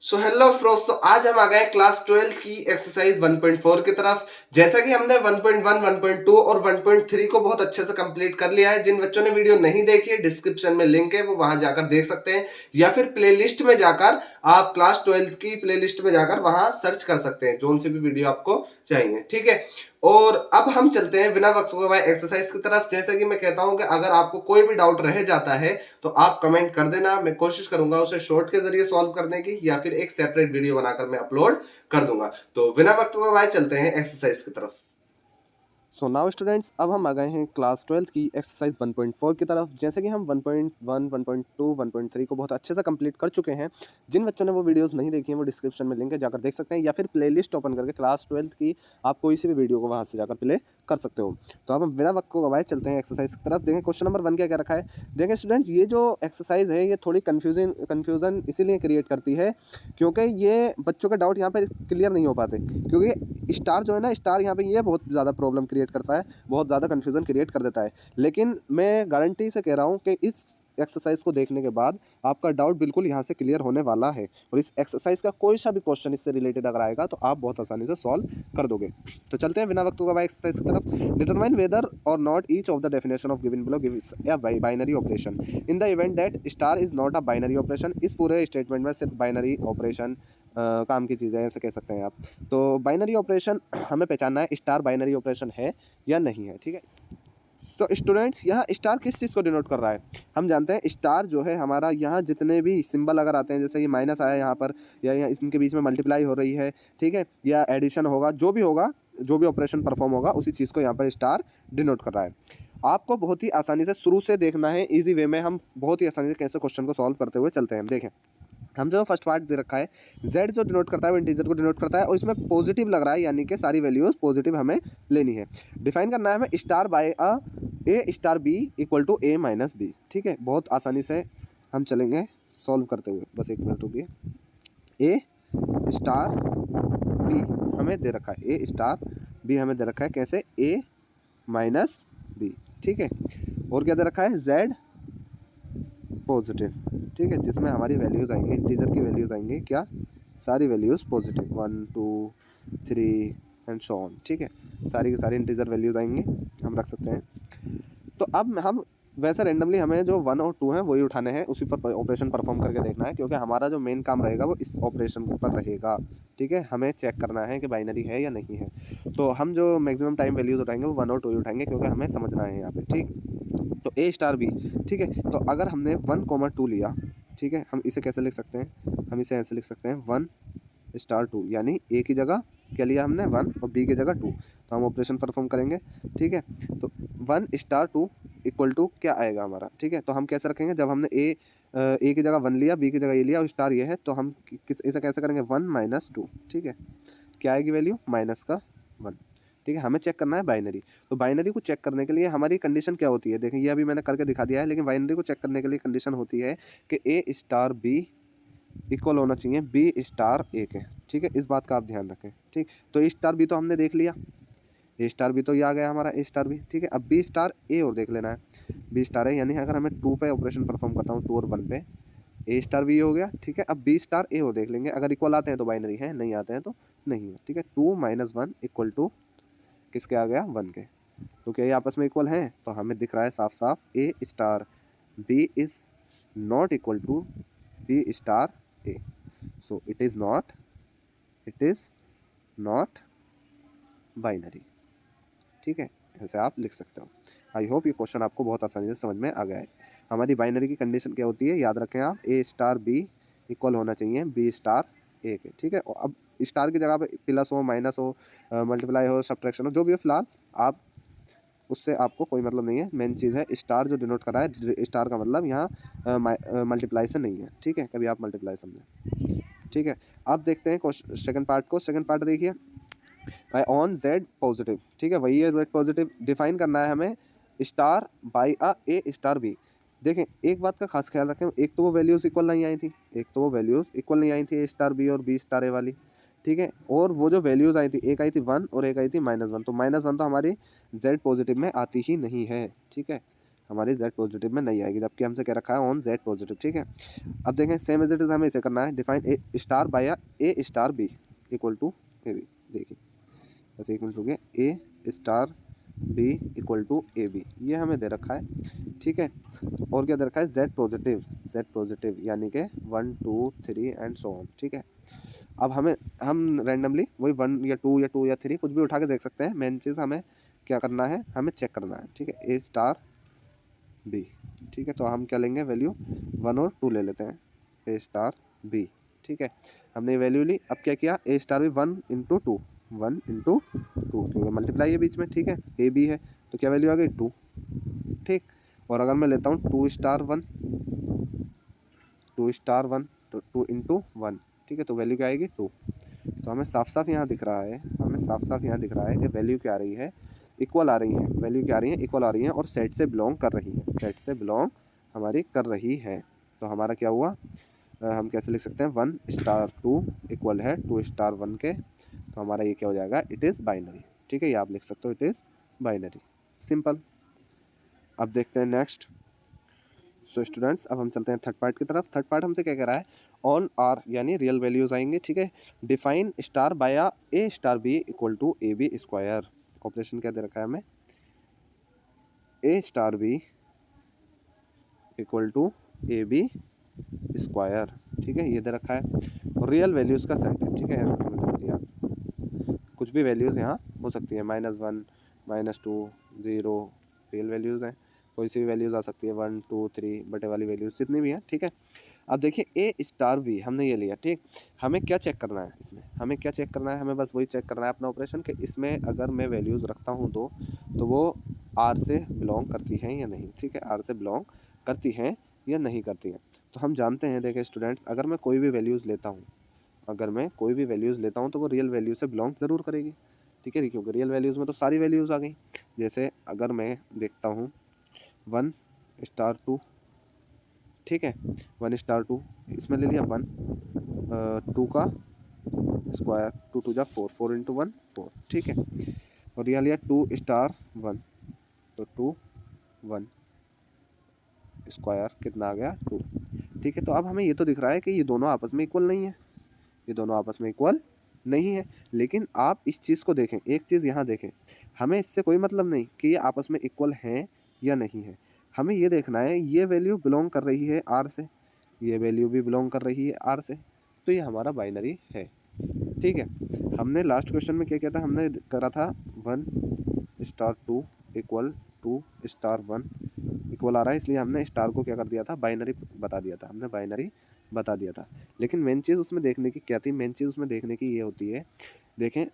So hello Frost. तो आज हम आ गए क्लास 12 की एक्सरसाइज 1.4 की तरफ। जैसा कि हमने 1.1, 1.2 और 1.3 को बहुत अच्छे से कंप्लीट कर लिया है। जिन बच्चों ने वीडियो नहीं देखी है, डिस्क्रिप्शन में लिंक है, वो वहां जाकर देख सकते हैं, या फिर प्लेलिस्ट में जाकर आप क्लास 12 की प्लेलिस्ट में जाकर वहां सर्च कर सकते हैं जोन सी भी वीडियो आपको चाहिए। ठीक है, और अब हम चलते हैं बिना वक्त गवाए एक्सरसाइज की तरफ। जैसे कि मैं कहता हूं कि अगर आपको कोई भी डाउट रह जाता है तो आप कमेंट कर देना, मैं कोशिश करूंगा उसे शॉर्ट के जरिए सॉल्व करने की, या फिर एक सेपरेट वीडियो बनाकर मैं अपलोड कर दूंगा। तो बिना वक्त गवाए चलते हैं एक्सरसाइज की तरफ। सो नाउ स्टूडेंट्स, अब हम आ गए हैं क्लास 12 की एक्सरसाइज 1.4 की तरफ। जैसे कि हम 1.1, 1.2, 1.3 को बहुत अच्छे से कंप्लीट कर चुके हैं। जिन बच्चों ने वो वीडियोस नहीं देखी हैं, वो डिस्क्रिप्शन में लिंक है, जाकर देख सकते हैं, या फिर प्लेलिस्ट ओपन करके क्लास 12 की आप कोई सी भी वीडियो को वहां से जाकर प्ले कर सकते हो। तो अब हम बिना वक्त को गवाए चलते हैं एक्सरसाइज की तरफ। देखें क्वेश्चन नंबर 1 क्या क्या रखा है। देखें स्टूडेंट्स, ये जो एक्सरसाइज है ये थोड़ी कन्फ्यूजन इसीलिए क्रिएट करती है क्योंकि ये बच्चों के डाउट यहाँ पर क्लियर नहीं हो पाते। क्योंकि स्टार जो है ना, स्टार यहाँ पे ये बहुत ज़्यादा प्रॉब्लम क्रिएट करता है, बहुत ज़्यादा कन्फ्यूज़न क्रिएट कर देता है। लेकिन मैं गारंटी से कह रहा हूँ कि इस एक्सरसाइज को देखने के बाद आपका डाउट बिल्कुल यहाँ से क्लियर होने वाला है, और इस एक्सरसाइज का कोई सा भी क्वेश्चन इससे रिलेटेड अगर आएगा तो आप बहुत आसानी से सॉल्व कर दोगे। तो चलते हैं बिना वक्त गवाए एक्सरसाइज की तरफ। डिटरमाइन वेदर और not each of the definition of given below gives a binary operation in the event that star is not a binary operation. इस पूरे स्टेटमेंट में सिर्फ बाइनरी ऑपरेशन काम की चीज़ें ऐसे कह सकते हैं आप। तो बाइनरी ऑपरेशन हमें पहचानना है, स्टार बाइनरी ऑपरेशन है या नहीं है। ठीक है, तो स्टूडेंट्स यहाँ स्टार किस चीज़ को डिनोट कर रहा है। हम जानते हैं स्टार जो है हमारा, यहाँ जितने भी सिंबल अगर आते हैं, जैसे ये माइनस आया यहाँ पर, या यहाँ इनके बीच में मल्टीप्लाई हो रही है, ठीक है, या एडिशन होगा, जो भी होगा, जो भी ऑपरेशन परफॉर्म होगा, उसी चीज़ को यहाँ पर स्टार डिनोट कर रहा है। आपको बहुत ही आसानी से शुरू से देखना है, ईजी वे में हम बहुत ही आसानी से कैसे क्वेश्चन को सॉल्व करते हुए चलते हैं। देखें, हम जो फर्स्ट पार्ट दे रखा है, z जो डिनोट करता है वो इंटीजर को डिनोट करता है, और इसमें पॉजिटिव लग रहा है, यानी कि सारी वैल्यूज पॉजिटिव हमें लेनी है। डिफाइन करना है हमें star by a star B equal to a minus b. ठीक है, बहुत आसानी से हम चलेंगे सॉल्व करते हुए, बस एक मिनट रुकिए। ए स्टार बी हमें दे रखा है, ए स्टार बी हमें दे रखा है कैसे, ए माइनस बी। ठीक है, और क्या दे रखा है, जेड पॉजिटिव। ठीक है, जिसमें हमारी वैल्यूज आएंगे, इंटीजर की वैल्यूज आएंगी क्या, सारी values positive, 1, 2, 3 and so on. ठीक है, सारी की सारी इंटीजर वैल्यूज आएंगी, हम रख सकते हैं। तो अब हम वैसे रेंडमली हमें जो 1 और 2 हैं वही उठाने हैं, उसी पर ऑपरेशन परफॉर्म करके देखना है, क्योंकि हमारा जो मेन काम रहेगा वो इस ऑपरेशन पर रहेगा। ठीक है, हमें चेक करना है कि बाइनरी है या नहीं है। तो हम जो मैक्सिमम टाइम वैल्यूज उठाएंगे वो 1 और 2 ही उठाएंगे, क्योंकि हमें समझना है यहाँ पे। ठीक, तो ए स्टार बी। ठीक है, तो अगर हमने 1, 2 लिया, ठीक है, हम इसे कैसे लिख सकते हैं, हम इसे ऐसे लिख सकते हैं 1 स्टार 2, यानी ए की जगह क्या लिया हमने 1 और बी की जगह 2, तो हम ऑपरेशन परफॉर्म करेंगे। ठीक है, तो 1 स्टार 2 इक्वल टू क्या आएगा हमारा। ठीक है, तो हम कैसे रखेंगे, जब हमने ए की जगह 1 लिया, बी की जगह ये लिया और स्टार ये है, तो हम इसे कैसे करेंगे, 1 माइनस 2। ठीक है, क्या आएगी वैल्यू, माइनस का 1। ठीक है, हमें चेक करना है बाइनरी। तो बाइनरी को चेक करने के लिए हमारी कंडीशन क्या होती है, देखें ये अभी मैंने करके दिखा दिया है, लेकिन बाइनरी को चेक करने के लिए कंडीशन होती है कि ए स्टार बी इक्वल होना चाहिए बी स्टार ए के। ठीक है, इस बात का आप ध्यान रखें। ठीक, तो ए स्टार बी तो हमने देख लिया, ए स्टार बी तो ये आ गया हमारा ए स्टार बी। ठीक है, अब बी स्टार ए और देख लेना है, बी स्टार है, यानी अगर हमें 2 पे ऑपरेशन परफॉर्म करता हूँ, 2 और 1 पे, ए स्टार बी हो गया। ठीक है, अब बी स्टार ए और देख लेंगे, अगर इक्वल आते हैं तो बाइनरी है, नहीं आते हैं तो नहीं है। ठीक है, 2 माइनस 1 इक्वल टू किसके आ गया, 1 के। तो क्या ये आपस में इक्वल हैं, तो हमें दिख रहा है साफ साफ a star b is not equal to b star a. So it is not binary. ठीक है, ऐसे आप लिख सकते हो। आई होप ये क्वेश्चन आपको बहुत आसानी से समझ में आ गया है। हमारी बाइनरी की कंडीशन क्या होती है, याद रखें आप, ए स्टार बी इक्वल होना चाहिए बी स्टार ए के। ठीक है, और अब स्टार की जगह पे प्लस हो, माइनस हो, मल्टीप्लाई हो, सब्ट्रैक्शन हो, जो भी हो, फिलहाल आप उससे आपको कोई मतलब नहीं है। मेन चीज़ है स्टार जो डिनोट कर रहा है, स्टार का मतलब यहाँ मल्टीप्लाइसन नहीं है। ठीक है, कभी आप मल्टीप्लाई समझें। ठीक है, अब देखते हैं सेकंड पार्ट को। सेकंड पार्ट देखिए, बाय ऑन जेड पॉजिटिव। ठीक है, वही है जेड पॉजिटिव। डिफाइन करना है हमें star by a star b. देखें, एक बात का खास ख्याल रखें, एक तो वो वैल्यूज़ इक्वल नहीं आई थी, एक तो वो वैल्यूज़ इक्वल नहीं आई थी ए स्टार बी और बी स्टार ए वाली। ठीक है, और वो जो वैल्यूज़ आई थी, एक आई थी 1 और एक आई थी -1, तो -1 तो हमारी जेड पॉजिटिव में आती ही नहीं है। ठीक है, हमारी Z पॉजिटिव में नहीं आएगी, जबकि हमसे क्या रखा है ऑन Z पॉजिटिव। ठीक है, अब देखें सेम एज इट इज़ हमें इसे करना है, define a star by a star B equal to a b. देखिए बस 1 मिनट रुकिए, ए star B equal to a b, ये हमें दे रखा है। ठीक है, और क्या दे रखा है Z पॉजिटिव यानी कि 1 2 3 एंड सो ऑन। ठीक है, अब हम रैंडमली वही 1 या 2 या 2 या 3 कुछ भी उठा के देख सकते हैं। मेन चीज़ हमें क्या करना है, हमें चेक करना है। ठीक है, ए स्टार बी। ठीक है, तो हम क्या लेंगे, वैल्यू 1 और 2 ले लेते हैं, ए स्टार बी। ठीक है, हमने वैल्यू ली। अब क्या किया, ए स्टार बी 1 इंटू 2, 1 इंटू 2, क्योंकि मल्टीप्लाई है बीच में। ठीक है, ए बी है तो क्या वैल्यू आ गई 2। ठीक, और अगर मैं लेता हूँ 2 स्टार 1, 2 स्टार 1 तो 2 इंटू 1। ठीक है, तो वैल्यू क्या आएगी 2। तो हमें साफ साफ यहाँ दिख रहा है, कि वैल्यू क्या आ रही है, इक्वल आ रही है। वैल्यू क्या आ रही है, इक्वल आ रही है और सेट से बिलोंग कर रही है, सेट से बिलोंग हमारी कर रही है। तो हमारा क्या हुआ, हम कैसे लिख सकते हैं, 1 स्टार 2 इक्वल है 2 स्टार 1 के। तो हमारा ये क्या हो जाएगा, इट इज़ बाइनरी। ठीक है, ये आप लिख सकते हो, इट इज़ बाइनरी, सिंपल। अब देखते हैं नेक्स्ट। सो स्टूडेंट्स, अब हम चलते हैं थर्ड पार्ट की तरफ। थर्ड पार्ट हमसे क्या कह रहा है, ऑन आर यानी रियल वैल्यूज आएंगे। ठीक है, define star by a star B equal to a b square. Operation क्या दे रखा है हमें, a star B equal to a b square. ठीक है, ये दे रखा है, रियल वैल्यूज़ का सेट है। ठीक है, ऐसा समझ लीजिए आप, कुछ भी वैल्यूज़ यहाँ हो सकती है, -1 -2 0 रियल वैल्यूज़ हैं, कोई सी भी वैल्यूज़ आ सकती है, 1 2 3 बटे वाली वैल्यूज़ जितनी भी हैं। ठीक है, अब देखिए ए स्टार बी हमने ये लिया। ठीक, हमें क्या चेक करना है इसमें, हमें क्या चेक करना है, हमें बस वही चेक करना है अपना ऑपरेशन, कि इसमें अगर मैं वैल्यूज़ रखता हूँ तो वो आर से बिलोंग करती हैं या नहीं। ठीक है, आर से बिलोंग करती हैं या नहीं करती हैं। तो हम जानते हैं, देखिए स्टूडेंट्स, अगर मैं कोई भी वैल्यूज़ लेता हूँ, तो वो रियल वैल्यू से बिलोंग ज़रूर करेगी। ठीक है, क्योंकि रियल वैल्यूज़ में तो सारी वैल्यूज़ आ गई। जैसे अगर मैं देखता हूँ 1 स्टार 2, ठीक है, 1 स्टार 2 इसमें ले लिया 1 2 का स्क्वायर, 2 2 जा 4, 4 इंटू 1 4। ठीक है, और यहाँ लिया 2 स्टार 1, तो 2 1 स्क्वायर कितना आ गया 2। ठीक है, तो अब हमें ये तो दिख रहा है कि ये दोनों आपस में इक्वल नहीं है, ये दोनों आपस में इक्वल नहीं है। लेकिन आप इस चीज़ को देखें, एक चीज़ यहाँ देखें, हमें इससे कोई मतलब नहीं कि ये आपस में इक्वल हैं या नहीं है। हमें ये देखना है ये वैल्यू बिलोंग कर रही है आर से, ये वैल्यू भी बिलोंग कर रही है आर से, तो ये हमारा बाइनरी है। ठीक है, हमने लास्ट क्वेश्चन में क्या किया था, हमने करा था 1 स्टार 2 इक्वल 2 स्टार 1 इक्वल आ रहा है, इसलिए हमने स्टार को क्या कर दिया था, बाइनरी बता दिया था, हमने बाइनरी बता दिया था। लेकिन मेन चीज़ उसमें देखने की क्या थी, मेन चीज़ उसमें देखने की ये होती है, देखें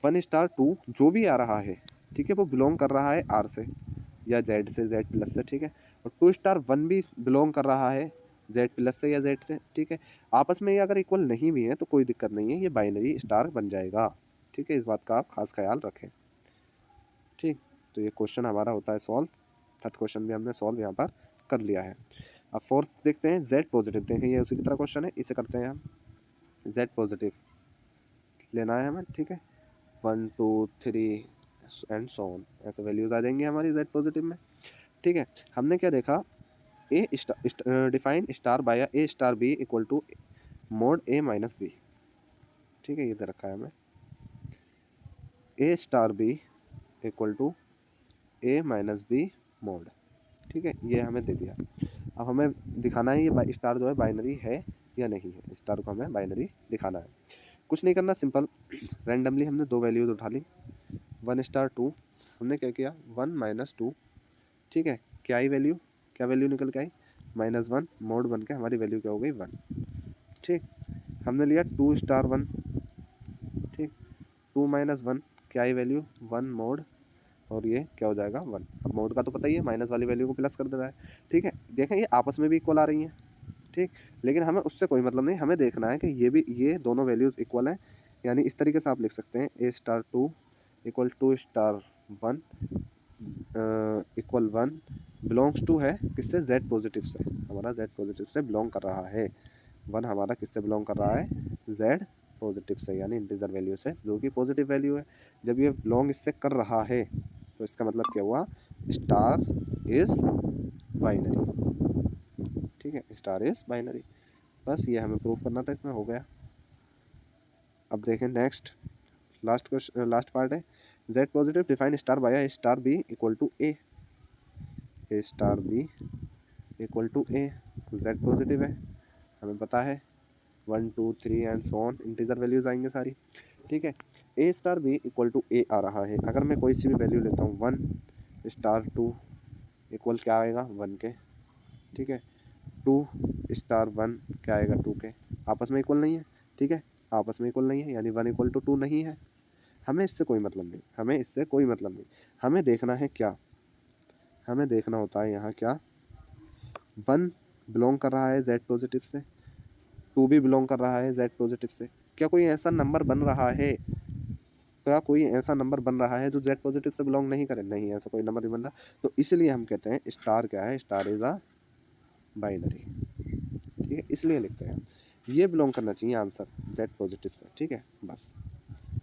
1 स्टार 2 जो भी आ रहा है, ठीक है, वो बिलोंग कर रहा है आर से या जेड से, जेड प्लस से। ठीक है, और 2 स्टार 1 भी बिलोंग कर रहा है जेड प्लस से या जेड से। ठीक है, आपस में ये अगर इक्वल नहीं भी है तो कोई दिक्कत नहीं है, ये बाइनरी स्टार बन जाएगा। ठीक है, इस बात का आप खास ख्याल रखें। ठीक, तो ये क्वेश्चन हमारा होता है सॉल्व। थर्ड क्वेश्चन भी हमने सॉल्व यहाँ पर कर लिया है। अब फोर्थ देखते हैं, जेड पॉजिटिव। देखें ये उसी की तरह क्वेश्चन है, इसे करते हैं हम। जेड पॉजिटिव लेना है हमें। ठीक है, 1 2 3 एंड सो ऑन, ऐसे वैल्यूज़ आ जाएंगी हमारी जेड पॉजिटिव में। ठीक है, हमने क्या देखा, a define star by a star B equal to mod a minus b. ठीक है, ये दे रखा है हमें, a star B equal to a minus b mod. ठीक है, ये हमें दे दिया। अब हमें दिखाना है ये स्टार जो है बाइनरी है या नहीं है, स्टार को हमें बाइनरी दिखाना है। कुछ नहीं करना, सिंपल रैंडमली हमने दो वैल्यूज उठा ली, 1 स्टार 2 हमने क्या किया 1 माइनस 2। ठीक है, क्या आई वैल्यू, क्या वैल्यू निकल के आई, -1 मोड बन के हमारी वैल्यू क्या हो गई 1। ठीक, हमने लिया 2 स्टार 1, ठीक, 2 माइनस 1 क्या आई वैल्यू 1 मोड, और ये क्या हो जाएगा 1। अब मोड का तो पता ही है, माइनस वाली वैल्यू को प्लस कर देता है। ठीक है, देखें ये आपस में भी इक्वल आ रही हैं। ठीक, लेकिन हमें उससे कोई मतलब नहीं, हमें देखना है कि ये दोनों वैल्यूज़ इक्वल हैं। यानी इस तरीके से आप लिख सकते हैं, a star 2 equal 2 star 1 equal 1 belongs to है किससे, जेड पॉजिटिव से, हमारा जेड पॉजिटिव से बिलोंग कर रहा है। 1 हमारा किससे बिलोंग कर रहा है, जेड पॉजिटिव से, यानी इंटीजर वैल्यू से, जो कि पॉजिटिव वैल्यू है। जब ये बिलोंग इससे कर रहा है तो इसका मतलब क्या हुआ, स्टार इज बाइनरी, ठीक है, स्टार इज बाइनरी। बस ये हमें प्रूफ करना था, इसमें हो गया। अब देखें next, last question, last part है, Z positive define star by star B equal to a star B equal to a. Z positive है, हमें पता है 1 2 3 and so on, integer values आएंगे सारी, ठीक है। ए star B equal to a आ रहा है, अगर मैं कोई सी भी वैल्यू लेता हूँ 1 स्टार 2 इक्वल क्या आएगा 1 के, ठीक है। 2 स्टार 1 क्या आएगा 2 के, आपस में इक्वल नहीं है, ठीक है, आपस में इक्वल नहीं है, यानी 1 इक्वल टू 2 नहीं है। हमें इससे कोई मतलब नहीं, हमें इससे कोई मतलब नहीं, हमें देखना है क्या, हमें देखना होता है यहाँ क्या, 1 बिलोंग कर रहा है जेड पॉजिटिव से, 2 भी बिलोंग कर रहा है जेड पॉजिटिव से। क्या कोई ऐसा नंबर बन रहा है, क्या कोई ऐसा नंबर बन रहा है जो जेड पॉजिटिव से बिलोंग नहीं करे, नहीं ऐसा कोई नंबर नहीं बन रहा। तो इसलिए हम कहते हैं स्टार क्या है, स्टार इज अ बाइनरी, ठीक है, इसलिए लिखते हैं ये बिलोंग करना चाहिए आंसर जेड पॉजिटिव से, ठीक है बस।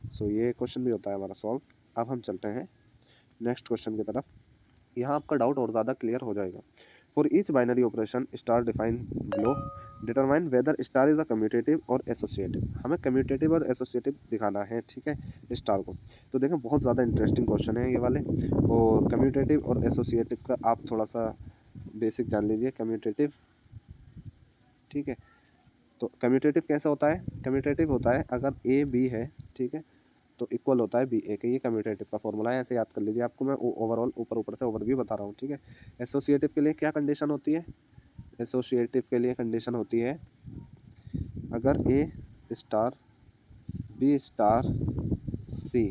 सो ये क्वेश्चन भी होता है हमारा सॉल्व। अब हम चलते हैं नेक्स्ट क्वेश्चन की तरफ, यहाँ आपका डाउट और ज़्यादा क्लियर हो जाएगा। For each binary operation star define below determine whether star is a commutative और एसोसिएटिव। हमें कम्यूटेटिव और एसोसिएटिव दिखाना है, ठीक है, स्टार को। तो देखें बहुत ज़्यादा इंटरेस्टिंग क्वेश्चन है ये वाले, और कम्यूटेटिव और एसोसिएटिव का आप थोड़ा सा बेसिक जान लीजिए। कम्यूटेटिव, ठीक है, तो कम्यूटेटिव कैसा होता है, कम्यूटेटिव होता है अगर ए बी है, ठीक है, तो इक्वल होता है बी ए के, ये कम्यूटेटिव का फॉर्मूला है, ऐसे याद कर लीजिए। आपको मैं ओवरऑल ऊपर से ओवरव्यू बता रहा हूँ, ठीक है। एसोसिएटिव के लिए क्या कंडीशन होती है, एसोसिएटिव के लिए कंडीशन होती है अगर ए स्टार बी स्टार सी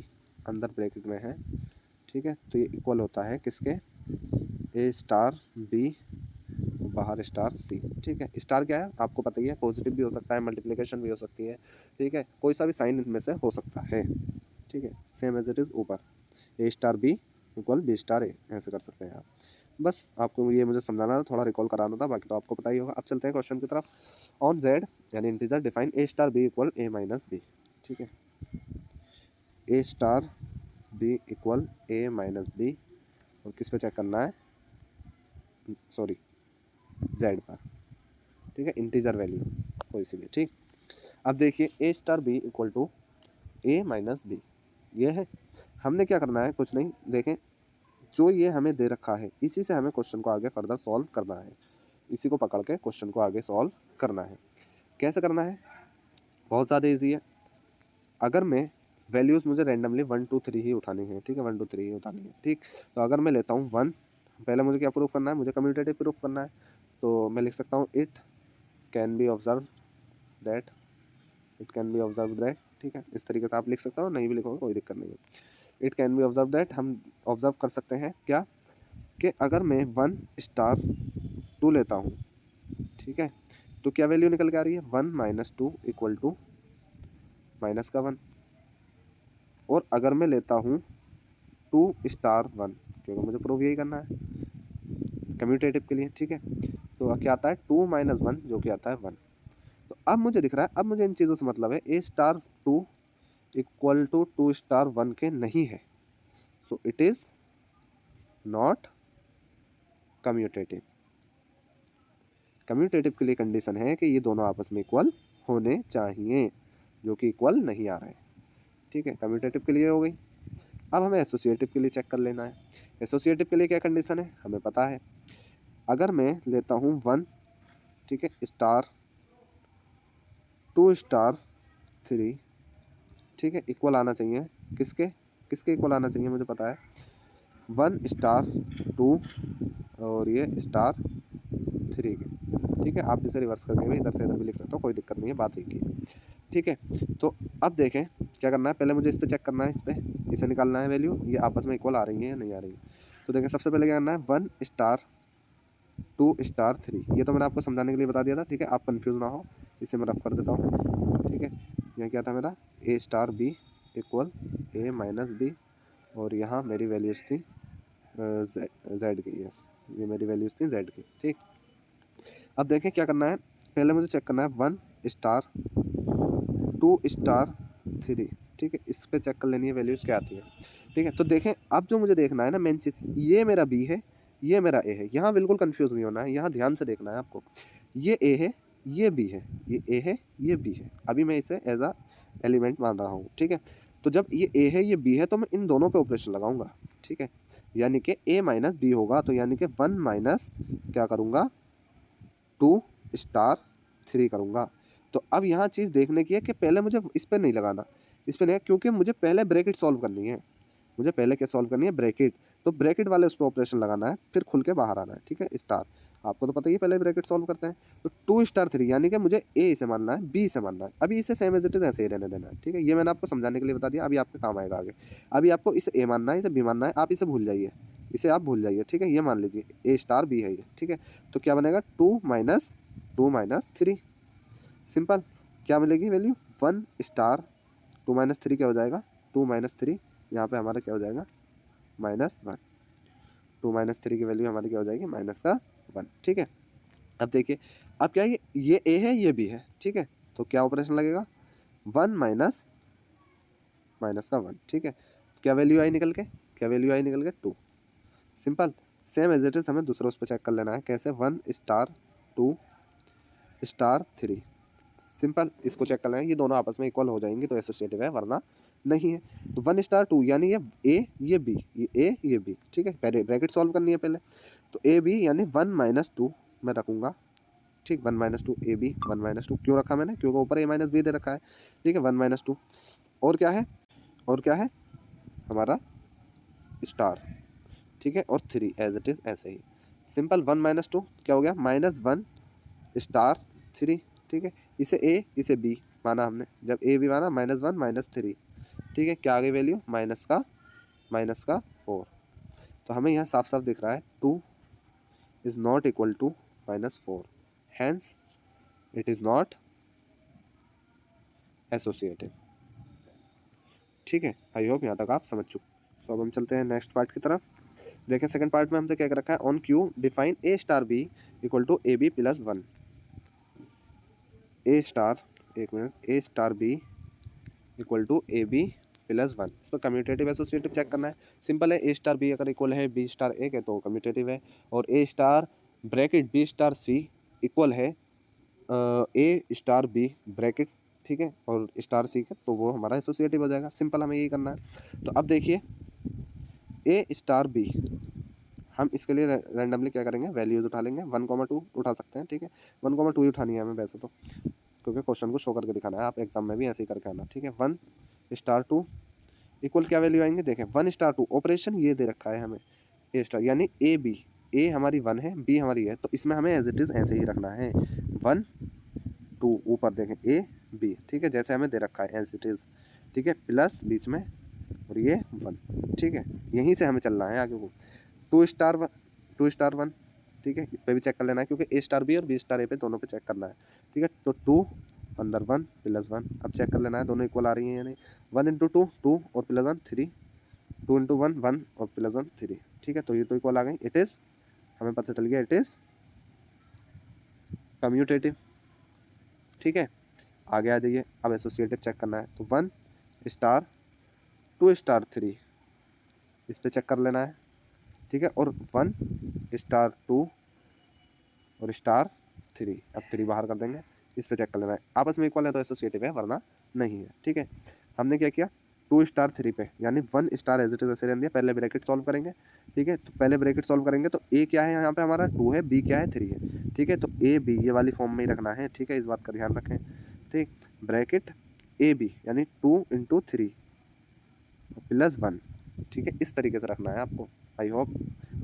अंदर ब्रैकेट में है, ठीक है, तो ये इक्वल होता है किसके, ए स्टार बी बाहर स्टार सी, ठीक है। स्टार क्या है आपको पता ही है, पॉजिटिव भी हो सकता है, मल्टीप्लिकेशन भी हो सकती है, ठीक है, कोई सा भी साइन इनमें से हो सकता है, ठीक है, सेम एज इट इज़ ऊपर a star B equal b star a, ऐसे कर सकते हैं आप। बस आपको ये मुझे समझाना था, थोड़ा रिकॉल कराना था, बाकी तो आपको पता ही होगा। अब चलते हैं क्वेश्चन की तरफ। ऑन जेड यानी integer define a star B equal a minus b, ठीक है, ए star B equal a minus b, और किस पे चेक करना है, सॉरी जेड पर, ठीक है, इंटीजर वैल्यू कोई सी भी, ठीक। अब देखिए a star B equal to a minus b, ये है। हमने क्या करना है, कुछ नहीं, देखें जो ये हमें दे रखा है इसी से हमें क्वेश्चन को आगे फर्दर सॉल्व करना है, इसी को पकड़ के क्वेश्चन को आगे सॉल्व करना है। कैसे करना है, बहुत ज़्यादा ईजी है। अगर मैं वैल्यूज़ मुझे रैंडमली 1 2 3 ही उठानी है, ठीक है, 1 2 3 ही उठानी है, ठीक। तो अगर मैं लेता हूँ 1, पहले मुझे क्या प्रूफ करना है, मुझे कम्यूटेटिव प्रूफ करना है। तो मैं लिख सकता हूँ it can be observe that, it can be observe that, ठीक है, इस तरीके से आप लिख सकते हो, नहीं भी लिखोगे कोई दिक्कत नहीं है। It can be observe that, हम ऑब्जर्व कर सकते हैं क्या, कि अगर मैं 1 स्टार 2 लेता हूँ, ठीक है, तो क्या वैल्यू निकल के आ रही है, 1 माइनस 2 इक्वल टू माइनस का 1। और अगर मैं लेता हूँ 2 स्टार 1, क्योंकि मुझे प्रूव यही करना है कम्यूटेटिव के लिए, ठीक है, तो क्या आता है 2 माइनस 1 जो कि आता है 1। तो अब मुझे दिख रहा है, अब मुझे इन चीज़ों से मतलब है ए स्टार 2 इक्वल टू 2 स्टार 1 के नहीं है, सो it is not commutative. Commutative के लिए कंडीशन है कि ये दोनों आपस में इक्वल होने चाहिए, जो कि इक्वल नहीं आ रहे हैं, ठीक है, कम्यूटेटिव के लिए हो गई। अब हमें एसोसिएटिव के लिए चेक कर लेना है। एसोसिएटिव के लिए क्या कंडीशन है हमें पता है, अगर मैं लेता हूँ 1, ठीक है, स्टार 2 स्टार 3, ठीक है, इक्वल आना चाहिए किसके, किसके इक्वल आना चाहिए मुझे पता है, 1 स्टार 2 और ये स्टार 3 के, ठीक है। आप इसे रिवर्स करके भी इधर से इधर भी लिख सकते हो, कोई दिक्कत नहीं है, बात एक ही है, ठीक है। तो अब देखें क्या करना है, पहले मुझे इस पर चेक करना है, इस पर इसे निकालना है वैल्यू, ये आपस में इक्वल आ रही है या नहीं आ रही है। तो देखें सबसे पहले क्या करना है, 1 स्टार 2 स्टार 3, ये तो मैंने आपको समझाने के लिए बता दिया था, ठीक है, आप कंफ्यूज ना हो, इसे मैं रफ कर देता हूँ, ठीक है। यहाँ क्या था मेरा, ए star B equal a minus b, और यहाँ मेरी वैल्यूज़ थी जेड की, यस ये मेरी वैल्यूज़ थी जेड की, ठीक। अब देखें क्या करना है, पहले मुझे चेक करना है 1 स्टार 2 स्टार 3, ठीक है, इस पर चेक कर लेनी है वैल्यूज़ क्या आती है, ठीक है। तो देखें अब जो मुझे देखना है ना मेन चीज़, ये मेरा बी है, ये मेरा ए है, यहाँ बिल्कुल कंफ्यूज नहीं होना है, यहाँ ध्यान से देखना है आपको। ये ए है, ये बी है, ये ए है, ये बी है। अभी मैं इसे एज अ एलिमेंट मान रहा हूँ, ठीक है। तो जब ये ए है, ये बी है, तो मैं इन दोनों पे ऑपरेशन लगाऊंगा, ठीक है। यानी कि ए माइनस बी होगा, तो यानी कि 1 माइनस क्या करूँगा, 2 स्टार 3 करूँगा। तो अब यहाँ चीज़ देखने की है कि पहले मुझे इस पर नहीं लगाना, इस पर नहीं, क्योंकि मुझे पहले ब्रैकेट सॉल्व करनी है। मुझे पहले क्या सॉल्व करनी है, ब्रैकेट। तो ब्रैकेट वाले उस पर ऑपरेशन लगाना है, फिर खुल के बाहर आना है, ठीक है। स्टार आपको तो पता ही है, पहले ब्रैकेट सॉल्व करते हैं। तो 2 स्टार 3 यानी कि मुझे ए इसे मानना है, बी इसे मानना है। अभी इसे सेम एज इट इज ऐसे ही रहने देना है, ठीक है। ये मैंने आपको समझाने के लिए बता दिया, अभी आपके काम आएगा आगे। अभी आपको इसे ए मानना है, इसे बी मानना है, आप इसे भूल जाइए, इसे आप भूल जाइए, ठीक है। ये मान लीजिए ए स्टार बी है ये, ठीक है। तो क्या बनेगा, 2 माइनस 3, सिंपल। क्या मिलेगी वैल्यू, 1 स्टार 2 माइनस 3 क्या हो जाएगा, 2 माइनस 3, यहाँ पे हमारा क्या हो जाएगा, -1। 2 माइनस 3 की वैल्यू हमारी क्या हो जाएगी, -1, ठीक है। अब देखिए, अब क्या है, ये ए है, ये बी है, ठीक है। तो क्या ऑपरेशन लगेगा, 1 माइनस का 1, ठीक है। क्या वैल्यू आई निकल के, क्या वैल्यू आई निकल के, 2, simple. Same as it is हमें दूसरा उस पर चेक कर लेना है, कैसे, 1 स्टार 2 स्टार 3, सिंपल। इसको चेक कर लेना है, ये दोनों आपस में इक्वल हो जाएंगे तो एसोसिएटिव है, वरना नहीं है। तो 1 स्टार 2 यानी ये ए ये बी, ये ए ये बी, ठीक है। पहले ब्रैकेट सॉल्व करनी है पहले। तो ए बी यानी 1 माइनस 2 मैं रखूँगा, ठीक। 1 माइनस 2 ए बी, 1 माइनस 2 क्यों रखा मैंने, क्योंकि ऊपर ए माइनस बी दे रखा है, ठीक है। 1 माइनस 2 और क्या है, और क्या है हमारा स्टार, ठीक है। और 3 एज इट इज़ ऐसे ही सिंपल। 1 माइनस 2 क्या हो गया, -1 स्टार 3, ठीक है। इसे ए इसे बी माना हमने, जब ए बी माना, -1 -3, ठीक है। क्या आ गई वैल्यू, माइनस का 4। तो हमें यहाँ साफ साफ दिख रहा है 2 is not equal to -4, hence it is not associative, ठीक है। आई होप यहाँ तक आप समझ चुके। सो अब हम चलते हैं नेक्स्ट पार्ट की तरफ। देखें सेकंड पार्ट में हमसे क्या कर रखा है, on Q define a star B equal to a b plus 1। A star, एक minute, a star B equal to a b plus 1। इस पर कम्यूटेटिव एसोसिएटिव चेक करना है। सिंपल है, ए स्टार बी अगर इक्वल है बी स्टार ए के तो कम्यूटेटिव है, और ए star bracket B star C equal है ए स्टार बी ब्रैकेट, ठीक है, और स्टार सी के, तो वो हमारा एसोसिएटिव हो जाएगा। सिंपल हमें यही करना है। तो अब देखिए ए स्टार बी, हम इसके लिए रैंडमली क्या करेंगे, वैल्यूज उठा लेंगे, 1,2 उठा सकते हैं, ठीक है। 1,2 ही उठानी है हमें वैसे तो, क्योंकि क्वेश्चन को शो करके दिखाना है, आप एग्जाम में भी ऐसे ही करके आना, ठीक है। 1 स्टार 2 इक्वल क्या वैल्यू आएंगे, देखें 1 स्टार 2 ऑपरेशन ये दे रखा है हमें, ए स्टार यानी ए बी, ए हमारी 1 है, बी हमारी है, तो इसमें हमें एज इट इज़ ऐसे ही रखना है, 1 2 ऊपर देखें ए बी, ठीक है, जैसे हमें दे रखा है एज इट इज़, ठीक है, प्लस बीच में और ये 1, ठीक है। यहीं से हमें चलना है आगे को। 2 स्टार 1, ठीक है, इस पर भी चेक कर लेना है, क्योंकि ए स्टार बी और बी स्टार ए पे दोनों पे चेक करना है, ठीक है। तो 2 अंदर 1 प्लस 1, अब चेक कर लेना है दोनों इक्वल आ रही हैं या नहीं। 1 इंटू 2 2 और प्लस 1 3, 2 इंटू 1 1 और प्लस 1 3, ठीक है। तो ये तो इक्वल आ गई, इट इज़, हमें पता चल गया इट इज़ कम्यूटेटिव, ठीक है। आगे आ जाइए, अब एसोसिएटिव चेक करना है। तो 1 स्टार 2 स्टार 3 इस पर चेक कर लेना है, ठीक है। और 1 स्टार 2 और स्टार 3, अब 3 बाहर कर देंगे, इस पे चेक कर लेना है, आपस में इक्वल है तो एसोसिएटिव है, वरना नहीं है, ठीक है। हमने क्या किया, 2 स्टार 3 पे यानी 1 स्टार एज इट इज ऐसे रहने दिया, पहले ब्रैकेट सॉल्व करेंगे, ठीक है। तो पहले ब्रैकेट सॉल्व करेंगे तो ए क्या है यहाँ पे हमारा 2 है, बी क्या है 3 है, ठीक है। तो ए बी ये वाली फॉर्म में ही रखना है, ठीक है, इस बात का ध्यान रखें, ठीक। ब्रैकेट ए बी यानी 2 इंटू 3 प्लस 1, ठीक है, इस तरीके से रखना है आपको। आई होप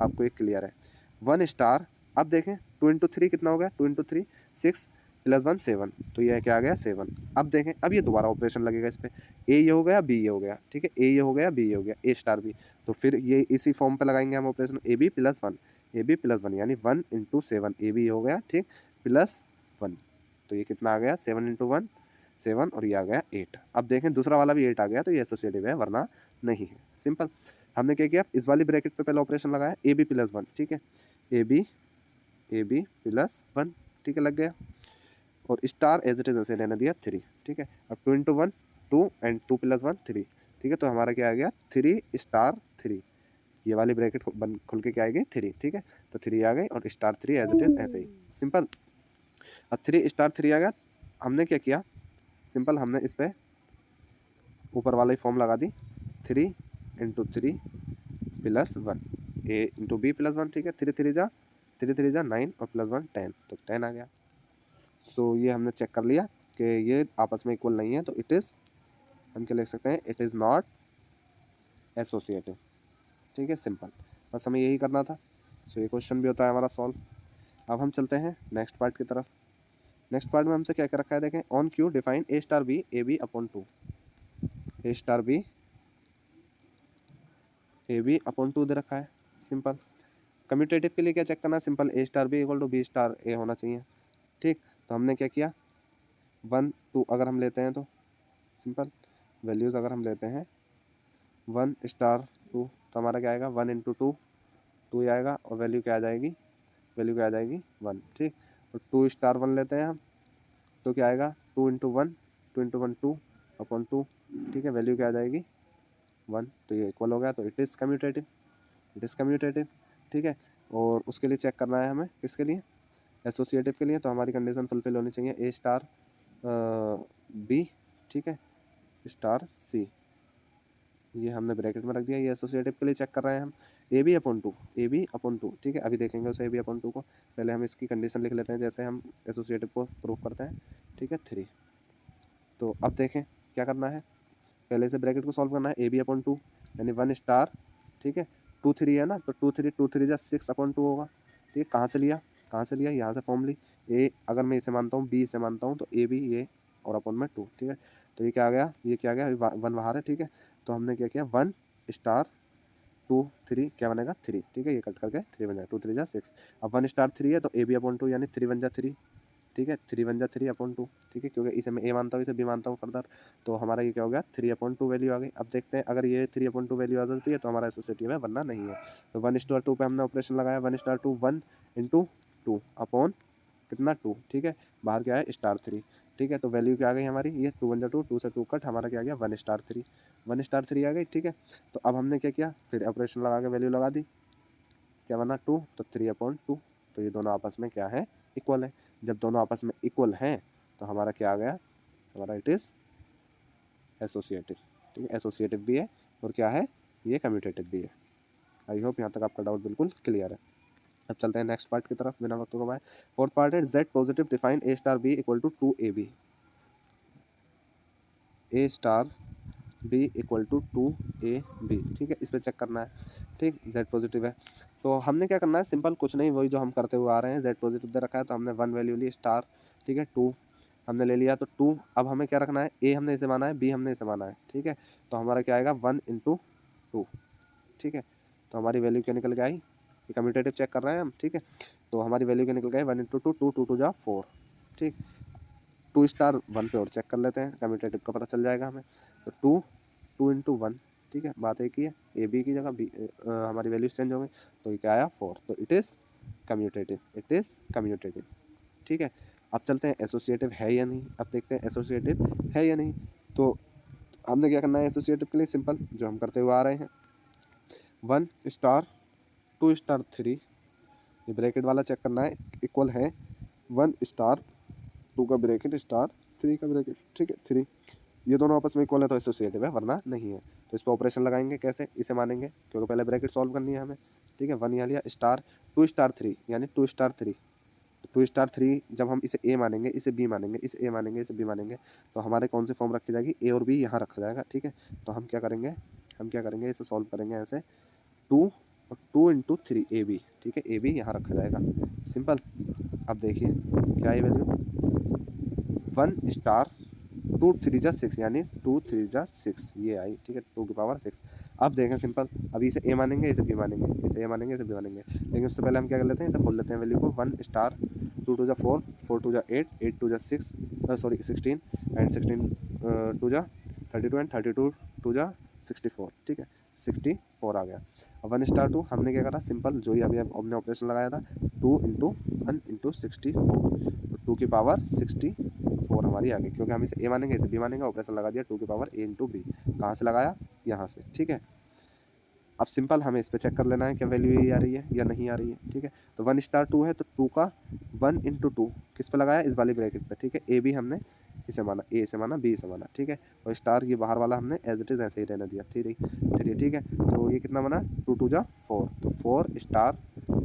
आपको एक क्लियर है। 1 स्टार, अब देखें 2 इंटू 3 कितना हो गया, 2 इंटू 3 6 प्लस 1 7, तो ये क्या आ गया 7। अब देखें, अब ये दोबारा ऑपरेशन लगेगा इस पर, ए ये हो गया बी ये हो गया, ठीक है, ए ये हो गया बी ये हो गया, ए स्टार बी, तो फिर ये इसी फॉर्म पे लगाएंगे हम operation, a b plus 1, a b plus 1 यानी 1 इंटू 7 ए बी हो गया, ठीक, प्लस 1, तो ये कितना आ गया 7 इंटू 1 7 और ये आ गया 8। अब देखें दूसरा वाला भी 8 आ गया, तो ये एसोसिएटिव है, वरना नहीं है। सिंपल, हमने क्या किया, इस वाली ब्रैकेट पे पहले ऑपरेशन लगाया, ए बी प्लस 1, ठीक है, ए बी प्लस 1, ठीक है, लग गया, और स्टार एज इट इज ऐसे लेने दिया 3, ठीक है। अब 2 इंटू 1 2 एंड 2 प्लस 1 3, ठीक है। तो हमारा क्या आ गया 3 स्टार 3, ये वाली ब्रैकेट बंद खुल के क्या आएगी 3, ठीक है। तो 3 आ गई और स्टार 3 एज इट इज़ ऐसे ही सिंपल। अब 3 स्टार 3 आ गया, हमने क्या किया सिंपल, हमने इस पर ऊपर वाला ही फॉर्म लगा दी 3 इंटू 3 प्लस 1 ए इंटू बी प्लस 1, ठीक है। 3 3 जा 9 और प्लस 1 10, तो 10 आ गया। सो ये हमने चेक कर लिया कि ये आपस में इक्वल नहीं है, तो इट इज़, हम क्या लिख सकते हैं, इट इज़ नॉट एसोसिएटिव, ठीक है, सिंपल। बस हमें यही करना था। सो ये क्वेश्चन भी होता है हमारा सॉल्व। अब हम चलते हैं नेक्स्ट पार्ट की तरफ। नेक्स्ट पार्ट में हमसे क्या क्या रखा है देखें, on Q define a star B a b upon 2, a star B a b upon 2 दे रखा है सिंपल। कम्यूटेटिव के लिए क्या चेक करना है, simple a star B equal to b star a होना चाहिए, ठीक। तो हमने क्या किया 1 2 अगर हम लेते हैं तो सिंपल वैल्यूज़ अगर हम लेते हैं 1 स्टार 2, तो हमारा क्या आएगा 1 इंटू 2 2 ही आएगा, और वैल्यू क्या आ जाएगी, वैल्यू क्या आ जाएगी 1, ठीक। और 2 स्टार 1 लेते हैं हम, तो क्या आएगा 2 इंटू 1 2 इंटू 1 2 अपॉन 2, ठीक है, वैल्यू क्या आ जाएगी 1, तो ये इक्वल हो गया, तो it is commutative, it is commutative, ठीक है। और उसके लिए चेक करना है हमें, किसके लिए, एसोसिएटिव के लिए। तो हमारी कंडीशन फुलफिल होनी चाहिए ए स्टार बी, ठीक है, स्टार सी, ये हमने ब्रैकेट में रख दिया। ये एसोसिएटिव के लिए चेक कर रहे हैं हम, a b upon 2 a b upon 2, ठीक है। अभी देखेंगे उसे ए बी अपॉन 2 को, पहले हम इसकी कंडीशन लिख लेते हैं जैसे हम एसोसिएटिव को प्रूव करते हैं, ठीक है 3। तो अब देखें क्या करना है, पहले से ब्रैकेट को सॉल्व करना है, ए बी अपॉन 2 यानी 1 स्टार, ठीक है, 2 3 है ना, तो 2 3 जा 6 अपॉन 2 होगा, ठीक है। कहाँ से लिया, कहाँ से लिया, यहाँ से फॉर्म ली, ए अगर मैं इसे मानता हूँ बी इसे मानता हूँ, तो ए बी ये और अपॉन में 2, ठीक है। तो ये क्या आ गया, ये क्या आ गया 1 बाहर है, ठीक है। तो हमने क्या किया 1 स्टार 2 3 क्या बनेगा 3, ठीक है, ये कट करके 3 बन जाएगा, 2 3 जा 6। अब 1 स्टार 3 है तो ए बी अपॉन 2 यानी 3 1 जा 3, ठीक है, 3 1 जा 3 अपॉन 2, ठीक है, क्योंकि इसे मैं ए मानता हूँ इसे बी मानता हूँ फर्दर, तो हमारा ये क्या हो गया 3 अपॉन 2 वैल्यू आ गई। अब देखते हैं अगर ये 3 अपॉन 2 वैल्यू आ जाती है तो हमारा एसोसिएटिव है, वरना नहीं है। तो 1 स्टार 2 पे हमने ऑपरेशन लगाया, 1 स्टार 2 1 इंटू 2 अपॉन कितना 2, ठीक है, बाहर क्या है स्टार 3, ठीक है। तो वैल्यू क्या आ गई हमारी, ये 2 1 जा 2 2 से 2 कट, हमारा क्या आ गया 1 स्टार 3, 1 स्टार 3 आ गई, ठीक है। तो अब हमने क्या किया, फिर ऑपरेशन लगा के वैल्यू लगा दी, क्या बना 2, तो 3 अपॉन 2, तो ये दोनों आपस में क्या है इक्वल है। जब दोनों आपस में इक्वल हैं तो हमारा क्या आ गया, हमारा इट इज़ एसोसिएटिव, ठीक है, एसोसिएटिव भी है और क्या है ये कम्यूटेटिव भी है। आई होप यहाँ तक आपका डाउट बिल्कुल क्लियर है। अब चलते हैं नेक्स्ट पार्ट की तरफ बिना वक्त गवाए। फोर्थ पार्ट है Z positive define a star B equal to 2 a b, a star B equal to 2 a B, ठीक है, इस पर चेक करना है, ठीक। जेड पॉजिटिव है तो हमने क्या करना है, सिंपल कुछ नहीं, वही जो हम करते हुए आ रहे हैं। जेड पॉजिटिव दे रखा है तो हमने 1 वैल्यू ली स्टार, ठीक है, 2 हमने ले लिया, तो 2 अब हमें क्या रखना है, ए हमने इसे माना है, बी हमने इसे माना है, ठीक है। तो हमारा क्या आएगा 1 इंटू 2, ठीक है। तो हमारी वैल्यू क्या निकल के आई, ये कम्यूटेटिव चेक कर रहे हैं हम, ठीक है। तो हमारी वैल्यू क्या निकल गई 1 इंटू 2 2 2 2 जा 4, ठीक। 2 स्टार 1 पे और चेक कर लेते हैं, कम्यूटेटिव का पता चल जाएगा हमें। तो 2 2 इंटू 1, ठीक है, बात एक ही है, ए बी की जगह बी हमारी वैल्यूज चेंज हो गई, तो ये क्या आया 4, तो it is commutative, it is commutative, ठीक है। अब चलते हैं एसोसिएटिव है या नहीं, अब देखते हैं एसोसिएटिव है या नहीं। तो हमने क्या करना है एसोसिएटिव के लिए, सिंपल जो हम करते हुए आ रहे हैं, 1 स्टार 2 स्टार 3, ये ब्रैकेट वाला चेक करना है, इक्वल है 1 स्टार 2 का ब्रैकेट स्टार 3 का ब्रैकेट, ठीक है 3, ये दोनों आपस में इक्वल है तो एसोसिएटिव है, वरना नहीं है। तो इस पर ऑपरेशन लगाएंगे, कैसे इसे मानेंगे, क्योंकि पहले ब्रैकेट सॉल्व करनी है हमें, ठीक है। 1 यहाँ लिया स्टार 2 स्टार 3 यानी 2 स्टार 3, 2 स्टार 3 जब हम इसे ए मानेंगे, इसे बी मानेंगे, इसे ए मानेंगे, इसे बी मानेंगे, तो हमारे कौन सी फॉर्म रखी जाएगी, ए और बी यहाँ रखा जाएगा, ठीक है। तो हम क्या करेंगे, हम क्या करेंगे, इसे सॉल्व करेंगे ऐसे 2 और 2 इंटू 3 ए बी, ठीक है, ए बी यहाँ रखा जाएगा सिंपल। अब देखिए क्या है वैल्यू 1 स्टार 2 3 जा 6 यानी 2 3 जा 6 ये आई, ठीक है, 2 की पावर 6। अब देखें सिंपल, अभी इसे ए मानेंगे, इसे बी मानेंगे, इसे ए मानेंगे, इसे बी मानेंगे, लेकिन उससे पहले हम क्या कर लेते हैं, इसे खोल लेते हैं वैल्यू को। 1 स्टार 2 2 जा 4 4 2 जा 8 8 2 जा 6 सॉरी 16 एंड 16 2 जा 32 एंड 32 2 जा 64, ठीक है, 64 आ गया। अब 1 स्टार 2 हमने क्या करा, सिंपल जो ही अभी हमने ऑपरेशन लगाया था 2 इंटू 1 इंटू 64, 2 की पावर 64 हमारी आ गई, क्योंकि हम इसे ए मानेंगे, इसे बी मानेंगे, ऑपरेशन लगा दिया 2 की पावर ए इंटू बी, कहाँ से लगाया, यहाँ से, ठीक है। अब सिंपल हमें इस पे चेक कर लेना है क्या वैल्यू यही आ रही है या नहीं आ रही है, ठीक है। तो 1 स्टार 2 है तो 2 का 1 इंटू 2 किस पे लगाया, इस वाली ब्रैकेट पे, ठीक है। ए भी हमने इसे माना, ए से माना, बी से माना, ठीक है। और स्टार ये बाहर वाला हमने एज इट इज़ ऐसे ही रहने दिया, 3, ठीक है। तो ये कितना बना, 2 2 जा 4, तो 4 स्टार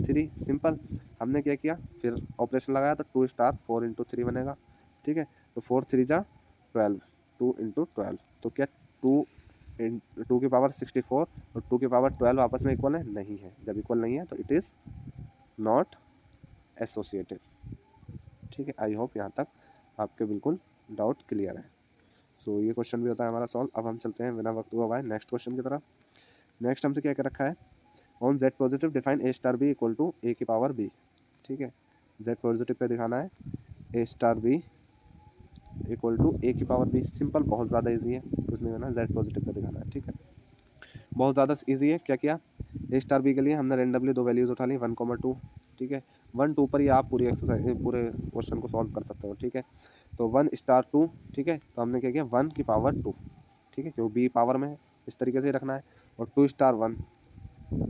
3, सिंपल। हमने क्या किया, फिर ऑपरेशन लगाया तो 2 स्टार 4 इंटू 3 बनेगा, ठीक है। तो 4 3 जा 12, 2 इंटू 12, तो क्या 2 2 की पावर 64 और 2 की पावर 12 आपस में इक्वल है, नहीं है। जब इक्वल नहीं है तो इट इज़ नॉट एसोसिएटिव, ठीक है। आई होप यहाँ तक आपके बिल्कुल डाउट क्लियर है। सो ये क्वेश्चन भी होता है हमारा सॉल्व। अब हम चलते हैं बिना वक्त गवाए नेक्स्ट क्वेश्चन की तरफ। नेक्स्ट हमसे क्या क्या रखा है, on Z positive define a star B equal to a की पावर बी, ठीक है। जेड पॉजिटिव पे दिखाना है ए star B equal to a की पावर बी, सिंपल, बहुत ज़्यादा इजी है, कुछ नहीं करना, जेड पॉजिटिव पे दिखाना है, ठीक है। बहुत ज़्यादा इजी है। क्या किया, ए स्टार बी के लिए हमने रेंडमली 2 वैल्यूज़ उठा ली, 1,2, ठीक है। 1 2 पर ही आप पूरी एक्सरसाइज पूरे क्वेश्चन को सॉल्व कर सकते हो, ठीक है। तो 1 स्टार 2, ठीक है। तो हमने क्या किया, 1 की पावर 2, ठीक है, क्योंकि बी पावर में है, इस तरीके से रखना है। और 2 स्टार 1,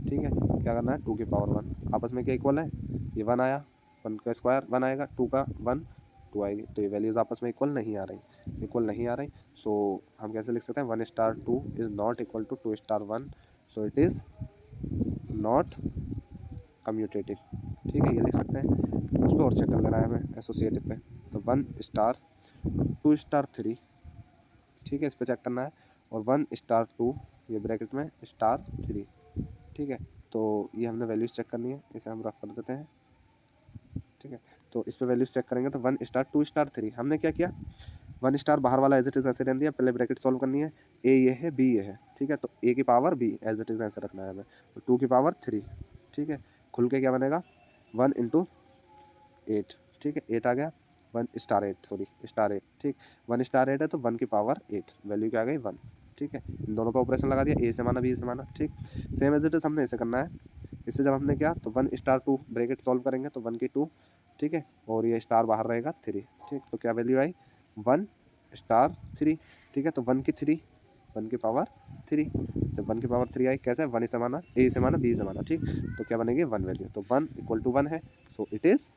ठीक है, क्या करना है, 2 की पावर 1, आपस में क्या इक्वल है, ये 1 आया, 1 का स्क्वायर 1 आएगा, 2 का 1 2 आएगी, तो ये वैल्यूज़ आपस में इक्वल नहीं आ रही, सो हम कैसे लिख सकते हैं, 1 star 2 is not equal to 2 star 1, so it is not commutative, ठीक है, ये लिख सकते हैं। उस पर और चेक कर लेना है हमें एसोसिएटिव पे, तो 1 स्टार 2 स्टार 3, ठीक है, इस पर चेक करना है। और 1 स्टार 2 ये ब्रैकेट में स्टार 3, ठीक है। तो ये हमने वैल्यूज़ चेक करनी है, इसे हम रफ कर देते हैं, ठीक है। तो इस पर वैल्यूज़ चेक करेंगे तो 1 स्टार 2 स्टार 3, हमने क्या किया, 1 स्टार बाहर वाला एज इट इज़ ऐसे रहने दिया, पहले ब्रैकेट सॉल्व करनी है, ए ये है, बी ये है, ठीक है। तो ए की power b as it is ऐसे रखना है हमें, तो 2 की पावर 3, ठीक है। खुल के क्या बनेगा, 1 इंटू 8, ठीक है, 8 आ गया, 1 स्टार 8, सॉरी स्टार 8, ठीक। 1 स्टार 8 है तो 1 की पावर 8, वैल्यू क्या आ गई 1, ठीक है। इन दोनों पर ऑपरेशन लगा दिया, ए से माना बी से माना, ठीक। सेम एज इट इज़ हमने ऐसे करना है। इससे जब हमने किया तो 1 स्टार 2 ब्रैकेट सॉल्व करेंगे तो 1 की 2, ठीक है, और ये स्टार बाहर रहेगा 3, ठीक। तो क्या वैल्यू आई, 1 स्टार 3, ठीक है। तो 1 की 3, 1 की पावर 3, जब 1 की पावर 3 आई, कैसे, 1 से माना, ए से माना, बी से माना, ठीक। तो क्या बनेगी 1 वैल्यू, तो 1 इक्वल टू 1 है, सो इट इज़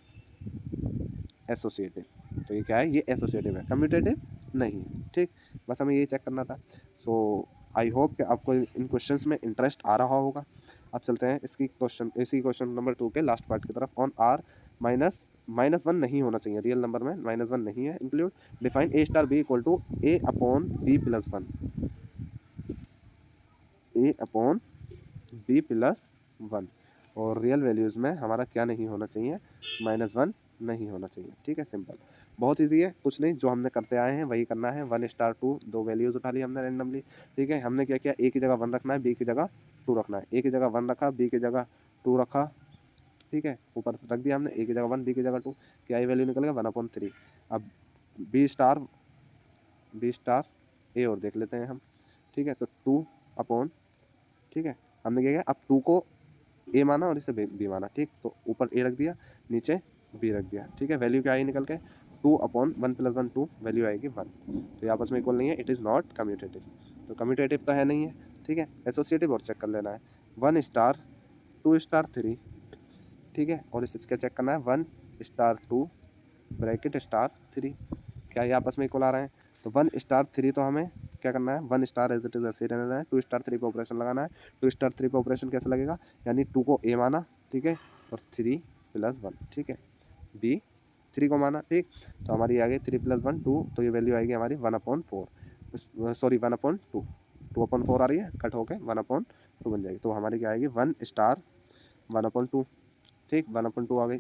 एसोसिएटिव। तो ये क्या है, ये एसोसिएटिव है, कम्यूटेटिव नहीं है, ठीक। बस हमें यही चेक करना था। सो आई होप कि आपको इन क्वेश्चंस में इंटरेस्ट आ रहा होगा। अब चलते हैं इसी क्वेश्चन नंबर 2 के लास्ट पार्ट की तरफ। ऑन आर -1 नहीं होना चाहिए, रियल नंबर में -1 नहीं है include, define a star B equal to a upon b plus 1, a upon b plus 1, और रियल वैल्यूज़ में हमारा क्या नहीं होना चाहिए, -1 नहीं होना चाहिए, ठीक है। सिंपल, बहुत ईजी है, कुछ नहीं, जो हमने करते आए हैं वही करना है। 1 स्टार 2 2 वैल्यूज़ उठा ली हमने रेंडमली, ठीक है। हमने क्या किया, ए की जगह 1 रखना है, बी की जगह 2 रखना है, ए की जगह 1 रखा, बी की जगह 2 रखा, ठीक है। ऊपर रख दिया हमने, ए की जगह 1, बी की जगह 2, क्या ये वैल्यू निकल गया 1/3। अब बी स्टार ए और देख लेते हैं हम, ठीक है। तो 2 अपॉन, ठीक है, हमने क्या किया, अब 2 को ए माना और इसे बी माना, ठीक। तो ऊपर ए रख दिया, नीचे बी रख दिया, ठीक है। वैल्यू क्या आई निकल के, 2 अपॉन 1 + 1 2, वैल्यू आएगी 1, तो ये आपस में इक्वल नहीं है, इट इज़ नॉट कम्यूटेटिव, तो कम्यूटेटिव तो है नहीं है, ठीक है। एसोसिएटिव और चेक कर लेना है, 1 स्टार 2 स्टार 3, ठीक है। और इसे क्या चेक करना है, 1 स्टार 2 ब्रैकेट स्टार 3, क्या ये आपस में इक्वल आ रहे हैं, तो 1 स्टार 3 तो हमें क्या करना है, 1 स्टार एज इट इज ऐसे ही रहना है, 2 स्टार 3 पे ऑपरेशन लगाना है। 2 स्टार 3 पे ऑपरेशन कैसे लगेगा, यानी 2 को ए माना, ठीक है, और 3 + 1, ठीक है, बी 3 को माना, ठीक। तो हमारी आ गई 3 + 1 2, तो ये वैल्यू आएगी हमारी 1/4, सॉरी 1/2, 2/4 आ रही है, कट होके 1/2 बन जाएगी। तो हमारी क्या आएगी, 1 स्टार 1/2, ठीक, 1/2 आ गई।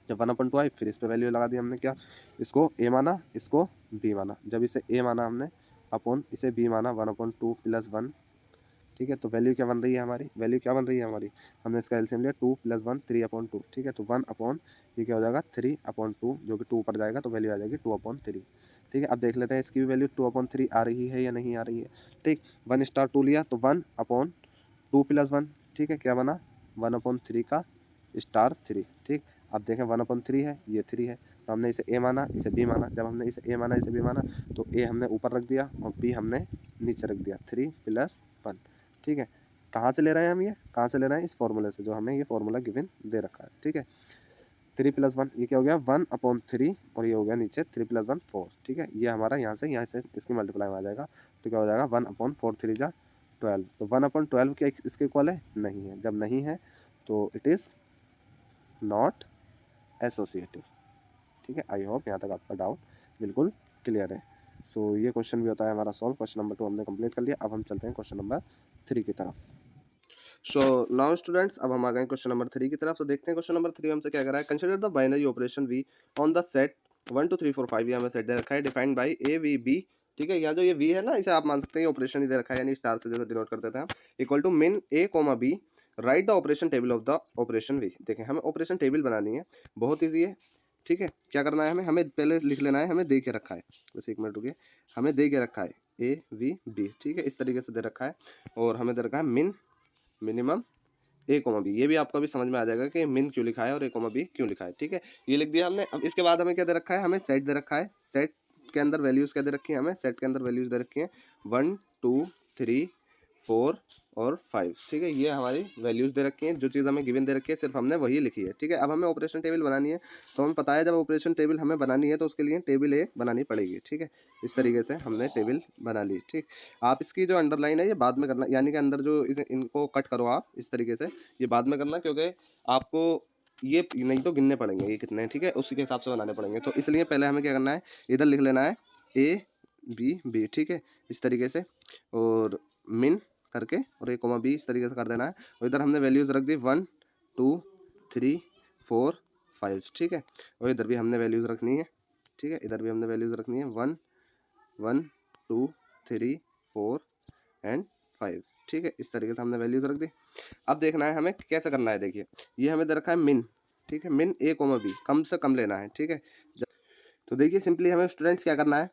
जब 1/2 आई, फिर इस पे वैल्यू लगा दी हमने, क्या, इसको ए माना, इसको बी माना। जब इसे ए माना हमने, अपॉन इसे बी माना, 1/2 + 1, ठीक है। तो वैल्यू क्या बन रही है हमारी, हमने इसका एलसीएम लिया, 2 + 1 3/2, ठीक है। तो 1 अपॉन ये क्या हो जाएगा 3/2, जो कि 2 ऊपर जाएगा तो वैल्यू आ जाएगी 2/3, ठीक है। अब देख लेते हैं इसकी भी वैल्यू 2/3 आ रही है या नहीं आ रही है, ठीक। 1 स्टार 2 लिया तो 1/2 + 1, ठीक है, क्या बना 1/3 का स्टार 3, ठीक। अब देखें 1/3 है, ये 3 है, तो हमने इसे ए माना, इसे बी माना। जब हमने इसे ए माना, इसे बी माना, तो ए हमने ऊपर रख दिया और बी हमने नीचे रख दिया, 3 + 1, ठीक है। कहाँ से ले रहे हैं हम, ये कहाँ से ले रहे हैं, इस फॉर्मूले से जो हमें ये फॉर्मूला गिवन दे रखा है, ठीक है। 3 + 1 ये क्या हो गया 1/3 और ये हो गया नीचे 3 + 1 4, ठीक है। ये हमारा यहाँ से इसकी मल्टीप्लाई में आ जाएगा, तो क्या हो जाएगा 1/4 3 जा 12, तो 1/12 क्या इसके इक्वल है, नहीं है। जब नहीं है तो इट इज़ नॉट एसोसिएटिव, ठीक है। आई होप यहाँ तक आपका डाउट बिल्कुल क्लियर है। सो ये क्वेश्चन भी होता है हमारा सॉल्व। क्वेश्चन नंबर 2 हमने कंप्लीट कर लिया। अब हम चलते हैं क्वेश्चन नंबर 3 की तरफ। सो नाउ स्टूडेंट्स, अब हम आ गए क्वेश्चन नंबर 3 की तरफ। तो देखते हैं क्वेश्चन नंबर 3 हमसे क्या कर रहा है। Consider the binary operation v on the set 1 2 3 4 5, ये हमें सेट दे रखा है, defined by a v b, ठीक है। यहाँ जो ये वी है ना, इसे आप मान सकते हैं ऑपरेशन ही दे रखा है, यानी स्टार से जैसे डिनोट कर देते हैं हम, equal to min a comma b, write the operation table of the operation V. देखें हमें ऑपरेशन टेबल बनानी है, बहुत ईजी है, ठीक है। क्या करना है हमें, हमें पहले लिख लेना है, हमें दे के रखा है, बस 1 मिनट रुकिए, हमें दे के रखा है ए वी बी, ठीक है, इस तरीके से दे रखा है। और हमें दे रखा है मिन मिनिमम ए कोमा बी, ये भी आपको अभी समझ में आ जाएगा कि मिन क्यों लिखा है और ए कोमा बी क्यों लिखा है, ठीक है। ये लिख दिया हमने। अब इसके बाद हमें क्या दे रखा है, हमें सेट दे रखा है, सेट के अंदर वैल्यूज़ क्या दे रखी है, हमें सेट के अंदर वैल्यूज़ दे रखी हैं 1 2 3 4 और 5, ठीक है। ये हमारी वैल्यूज़ दे रखी हैं, जो चीज़ हमें गिवन दे रखी है सिर्फ हमने वही लिखी है, ठीक है। अब हमें ऑपरेशन टेबल बनानी है, तो हमें पता है जब ऑपरेशन टेबल हमें बनानी है तो उसके लिए टेबल एक बनानी पड़ेगी, ठीक है। इस तरीके से हमने टेबल बना ली, ठीक। आप इसकी जो अंडरलाइन है ये बाद में करना, यानी कि अंदर जो इनको कट करो आप इस तरीके से, ये बाद में करना, क्योंकि आपको ये नहीं तो गिनने पड़ेंगे ये कितने हैं, ठीक है, उसी के हिसाब से बनाने पड़ेंगे। तो इसलिए पहले हमें क्या करना है, इधर लिख लेना है ए बी बी, ठीक है, इस तरीके से, और मिन करके और ए कोमा बी इस तरीके से कर देना है। और इधर हमने वैल्यूज़ रख दी 1 2 3 4 5, ठीक है। और इधर भी हमने वैल्यूज़ रखनी है, ठीक है, इधर भी हमने वैल्यूज़ रखनी है 1 1 2 3 4 एंड 5, ठीक है। इस तरीके से हमने वैल्यूज़ रख दी। अब देखना है हमें कैसे करना है। देखिए ये हमें दे रखा है मिन, ठीक है, मिन ए कोमा बी, कम से कम लेना है, ठीक है। तो देखिए सिंपली हमें स्टूडेंट्स क्या करना है,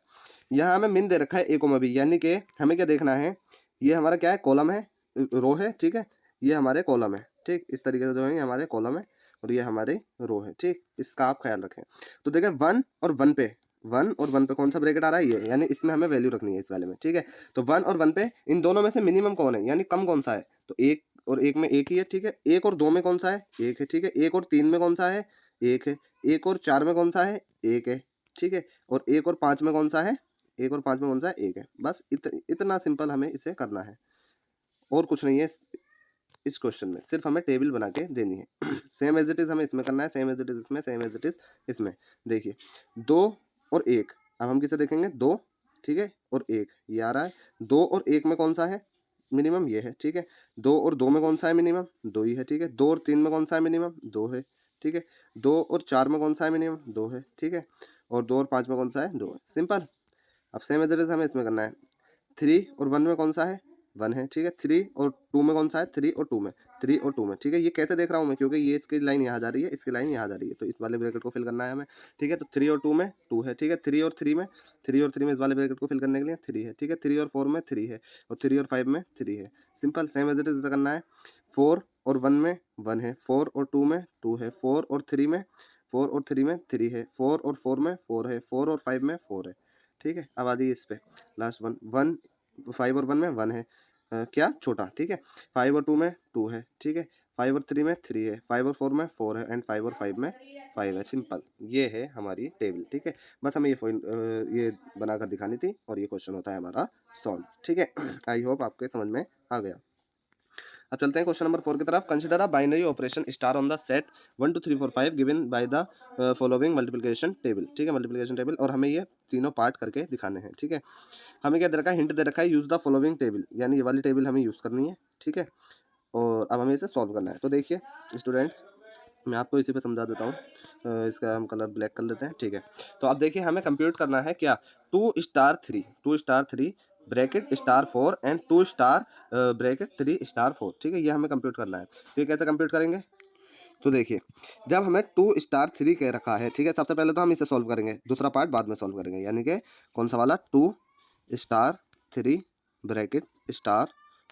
यहाँ हमें मिन दे रखा है ए कोमा बी, यानी कि हमें क्या देखना है, ये हमारा क्या है, कॉलम है, रो है, ठीक है, ये हमारे कॉलम है, ठीक। इस तरीके से जो है ये हमारे कॉलम है और ये हमारे रो है, ठीक। इसका आप ख्याल रखें। तो देखिए 1 और 1 पे, 1 और 1 पे कौन सा ब्रैकेट आ रहा है, ये, यानी इसमें हमें वैल्यू रखनी है इस वाले में, ठीक है। तो 1 और 1 पे इन दोनों में से मिनिमम कौन है, यानी कम कौन सा है, तो 1 और 1 में 1 ही है, ठीक है। 1 और 2 में कौन सा है, 1 है, ठीक है। 1 और 3 में कौन सा है, 1 है। 1 और 4 में कौन सा है, 1 है, ठीक है। और 1 और 5 में कौन सा है, 1 और 5 में कौन सा है, 1 है। बस इतना सिंपल हमें इसे करना है, और कुछ नहीं है इस क्वेश्चन में, सिर्फ हमें टेबल बना के देनी है। सेम एज इट इज़ हमें इसमें करना है, सेम एज इट इज़ इसमें, सेम एज इट इज़ इसमें। देखिए 2 और 1, अब हम किसे देखेंगे, 2, ठीक है, और 1, ये आ रहा है। 2 और 1 में कौन सा है मिनिमम, ये है, ठीक है। 2 और 2 में कौन सा है मिनिमम, 2 ही है, ठीक है। 2 और 3 में कौन सा है मिनिमम, 2 है, ठीक है। 2 और 4 में कौन सा है मिनिमम, 2 है, ठीक है। और 2 और 5 में कौन सा है, 2 है, सिंपल। अब सेम एज इट इज़ हमें इसमें करना है। 3 और 1 में कौन सा है, 1 है, ठीक है। 3 और 2 में कौन सा है, 3 और 2 में, 3 और 2 में, ठीक है। ये कैसे देख रहा हूँ मैं, क्योंकि ये इसकी लाइन यहाँ जा रही है, इसकी लाइन यहाँ जा रही है, तो इस वाले ब्रैकेट को फिल करना है हमें, ठीक है। तो 3 और 2 में 2 है, ठीक है। 3 और 3 में, 3 और 3 में इस वाले ब्रैकेट को फिल करने के लिए 3 है, ठीक है। 3 और 4 में 3 है, और 3 और 5 में 3 है, simple. Same as it is करना है। 4 और 1 में 1 है, 4 और 2 में 2 है, 4 और 3 में 3 है, 4 और 4 में 4 है, 4 और 5 में 4 है, ठीक है। अब आ जाइए इस पे, लास्ट 1 5 और 1 में 1 है, क्या छोटा, ठीक है। 5 और 2 में 2 है, ठीक है। 5 और 3 में 3 है, 5 और 4 में 4 है, एंड 5 और 5 में 5 है, सिंपल। ये है हमारी टेबल, ठीक है। बस हमें ये बनाकर दिखानी थी और ये क्वेश्चन होता है हमारा सॉल्व, ठीक है। आई होप आपके समझ में आ गया। अब चलते हैं क्वेश्चन नंबर 4 की तरफ। Consider a binary operation star on the set 1 2 3 4 5 given by the following multiplication table, ठीक है, मल्टीप्लिकेशन टेबल। और हमें ये तीनों पार्ट करके दिखाने हैं, ठीक है। हमें क्या दे रखा है, हिंट दे रखा है, यूज़ द फॉलोइंग टेबल, यानी ये वाली टेबल हमें यूज़ करनी है, ठीक है। और अब हमें इसे सॉल्व करना है। तो देखिए स्टूडेंट्स, मैं आपको इसी पे समझा देता हूँ। इसका हम कलर ब्लैक कर लेते हैं, ठीक है। तो अब देखिए हमें कंप्यूट करना है क्या, 2*3 bracket star 4 and 2 star bracket 3 star 4, ठीक है। ये हमें कंप्यूट करना है। तो ये कैसे कंप्यूट करेंगे, तो देखिए जब हमें 2*3 कह रखा है, ठीक है, सबसे पहले तो हम इसे सॉल्व करेंगे, दूसरा पार्ट बाद में सॉल्व करेंगे, यानी कि कौन सा वाला, 2*3 ब्रैकेट स्टार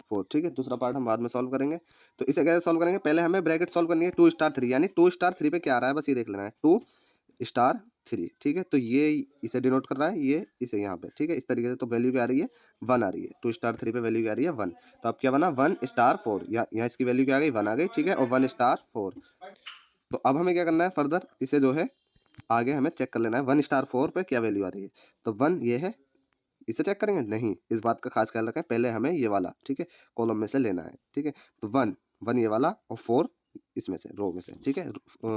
4, ठीक है। दूसरा पार्ट हम बाद में सॉल्व करेंगे। तो इसे कैसे सॉल्व करेंगे, पहले हमें ब्रैकेट सॉल्व करनी है 2*3, यानी 2*3 पे क्या आ रहा है, बस ये देख लेना है, 2*3 3, ठीक है। तो ये इसे डिनोट कर रहा है, ये इसे यहाँ पे, ठीक है। इस तरीके से तो वैल्यू क्या आ रही है, 1 आ रही है। 2 स्टार 3 पे वैल्यू क्या आ रही है, 1। तो अब क्या बना, 1 स्टार 4, यहाँ इसकी वैल्यू क्या आ गई, 1 आ गई, ठीक है। और 1 स्टार 4। तो अब हमें क्या करना है फर्दर, इसे जो है आगे हमें चेक कर लेना है 1 स्टार 4 पे क्या वैल्यू आ रही है। तो 1 ये है, इसे चेक करेंगे नहीं, इस बात का खास ख्याल रखें, पहले हमें ये वाला, ठीक है, कॉलम में से लेना है, ठीक है। तो 1 ये वाला और 4 इसमें से, रो में से, ठीक है।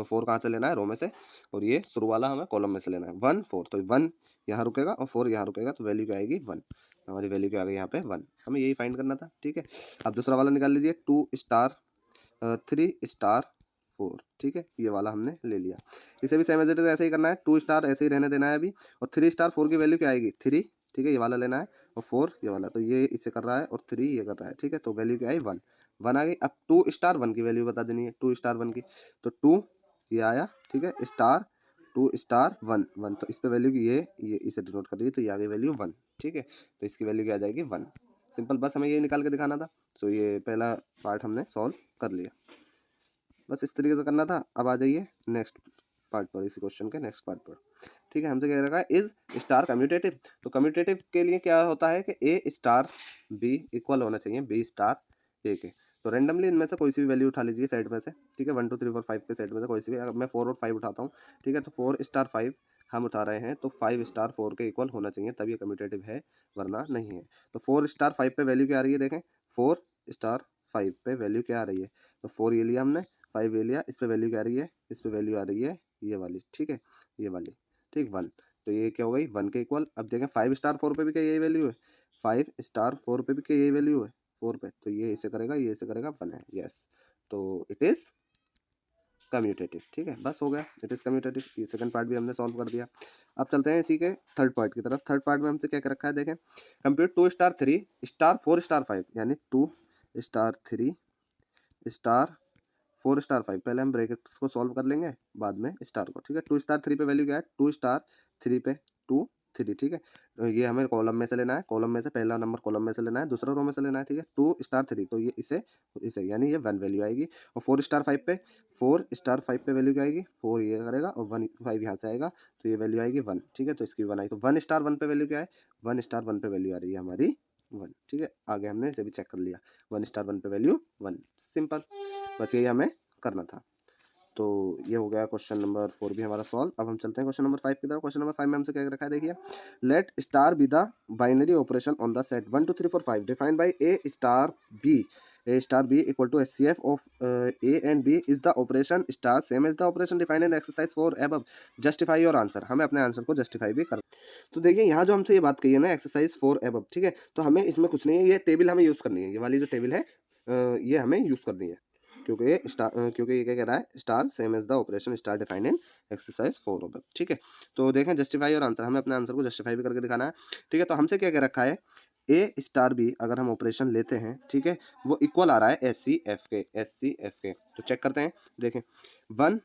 4 कहाँ से लेना है, रो में से, और ये शुरू वाला हमें कॉलम में से लेना है। 1 4, तो 1 यहाँ रुकेगा और 4 यहाँ रुकेगा, तो वैल्यू क्या आएगी, 1। हमारी वैल्यू क्या आ गई यहाँ पे, 1। हमें यही फाइंड करना था, ठीक है। अब दूसरा वाला निकाल लीजिए, 2 स्टार 3 स्टार 4, ठीक है। ये वाला हमने ले लिया। इसे भी सेम एज इट इज ऐसे ही करना है, 2 स्टार ऐसे ही रहने देना है अभी, और 3 स्टार 4 की वैल्यू क्या आएगी, 3, ठीक है। ये वाला लेना है और 4 ये वाला, तो ये इसे कर रहा है और 3 ये कर रहा है, ठीक है। तो वैल्यू क्या आई, 1 आ गई। अब 2 स्टार 1 की वैल्यू बता देनी है, 2 स्टार 1 की, तो 2 ये आया, ठीक है, स्टार 2 स्टार 1, तो इस पे वैल्यू की ये इसे डिनोट कर दीजिए, तो ये आ गई वैल्यू 1, ठीक है। तो इसकी वैल्यू क्या आ जाएगी, 1। सिंपल, बस हमें ये निकाल के दिखाना था। सो ये पहला पार्ट हमने सॉल्व कर लिया, बस इस तरीके से करना था। अब आ जाइए नेक्स्ट पार्ट पर, इसी क्वेश्चन के नेक्स्ट पार्ट पर, ठीक है। हमसे कह रखा है इज स्टार कम्यूटेटिव। तो कम्यूटेटिव के लिए क्या होता है कि ए स्टार बी इक्वल होना चाहिए बी स्टार ए के। तो रेंडमली इनमें से कोई सी भी वैल्यू उठा लीजिए साइड में से, ठीक है। 1 2 3 4 5 के साइड में से कोई सी भी, अगर मैं 4 और 5 उठाता हूँ, ठीक है। तो 4 स्टार 5 हम उठा रहे हैं, तो 5 स्टार 4 के इक्वल होना चाहिए, तब ये कम्यूटेटिव है, वरना नहीं है। तो 4 स्टार 5 पे वैल्यू क्या आ रही है, देखें 4 स्टार 5 पे वैल्यू क्या आ रही है, तो 4 ये लिया हमने, 5 ये लिया, इस पे वैल्यू क्या आ रही है, इस पे वैल्यू आ रही है ये वाली, ठीक है, ये वाली, ठीक, 1। तो ये क्या हो गई, 1 के इक्वल। अब देखें 5 स्टार 4 पे भी क्या यही वैल्यू है, 5 स्टार 4 पे भी क्या यही वैल्यू है, 4 पे, तो ये इसे करेगा, ये इसे करेगा, 1 है, यस। तो इट इज़ कम्यूटेटिव, ठीक है, बस हो गया, इट इज़ कम्यूटेटिव। ये सेकंड पार्ट भी हमने सॉल्व कर दिया। अब चलते हैं इसी के थर्ड पार्ट की तरफ। थर्ड पार्ट में हमसे क्या कर रखा है, देखें, कंप्यूट 2 स्टार 3 स्टार 4 स्टार 5, यानी 2 स्टार 3 स्टार 4 स्टार 5। पहले हम ब्रैकेट्स को सॉल्व कर लेंगे, बाद में स्टार को, ठीक है। 2 स्टार 3 पे वैल्यू क्या है, 2 स्टार 3 पे 2 3, ठीक है। तो ये हमें कॉलम में से लेना है, कॉलम में से पहला नंबर कॉलम में से लेना है, दूसरा रो में से लेना है, ठीक है। 2 स्टार 3, तो ये इसे इसे यानी ये 1 वैल्यू आएगी। और 4 स्टार 5 पे, 4 स्टार 5 पे वैल्यू क्या आएगी, 4 ये करेगा और 1 5 यहाँ से आएगा, तो ये वैल्यू आएगी 1, ठीक है। तो इसकी 1 आई। तो 1 स्टार 1 पे वैल्यू क्या है, 1 स्टार 1 पे वैल्यू आ रही है हमारी 1, ठीक है। आगे हमने इसे भी चेक कर लिया, 1 स्टार 1 पे वैल्यू 1, सिंपल, बस यही हमें करना था। तो ये हो गया क्वेश्चन नंबर 4 भी हमारा सॉल्व। अब हम चलते हैं क्वेश्चन नंबर 5 की तरफ। क्वेश्चन नंबर 5 में हमसे क्या रखा है, देखिए, let star be the binary operation on the set 1 2 3 4 5 defined by a star B equal to HCF of a and b is the operation star same as the operation defined in exercise 4 above, justify your answer. हमें अपने answer को justify भी कर। तो देखिए यहाँ जो हमसे ये बात कही है ना, एक्सरसाइज 4 अबव, ठीक है। तो हमें इसमें कुछ नहीं है, ये टेबल हमें यूज़ करनी है, ये वाली जो टेबल है ये हमें यूज़ करनी है, क्योंकि ये क्या कह रहा है, star same as the operation star defined in exercise 4 above, ठीक है। तो देखें जस्टिफाई और आंसर, हमें अपने आंसर को जस्टिफाई भी करके दिखाना है, ठीक है। तो हमसे क्या कह रखा है, ए स्टार बी अगर हम ऑपरेशन लेते हैं, ठीक है, वो इक्वल आ रहा है एस सी एफ के। तो चेक करते हैं, देखें 1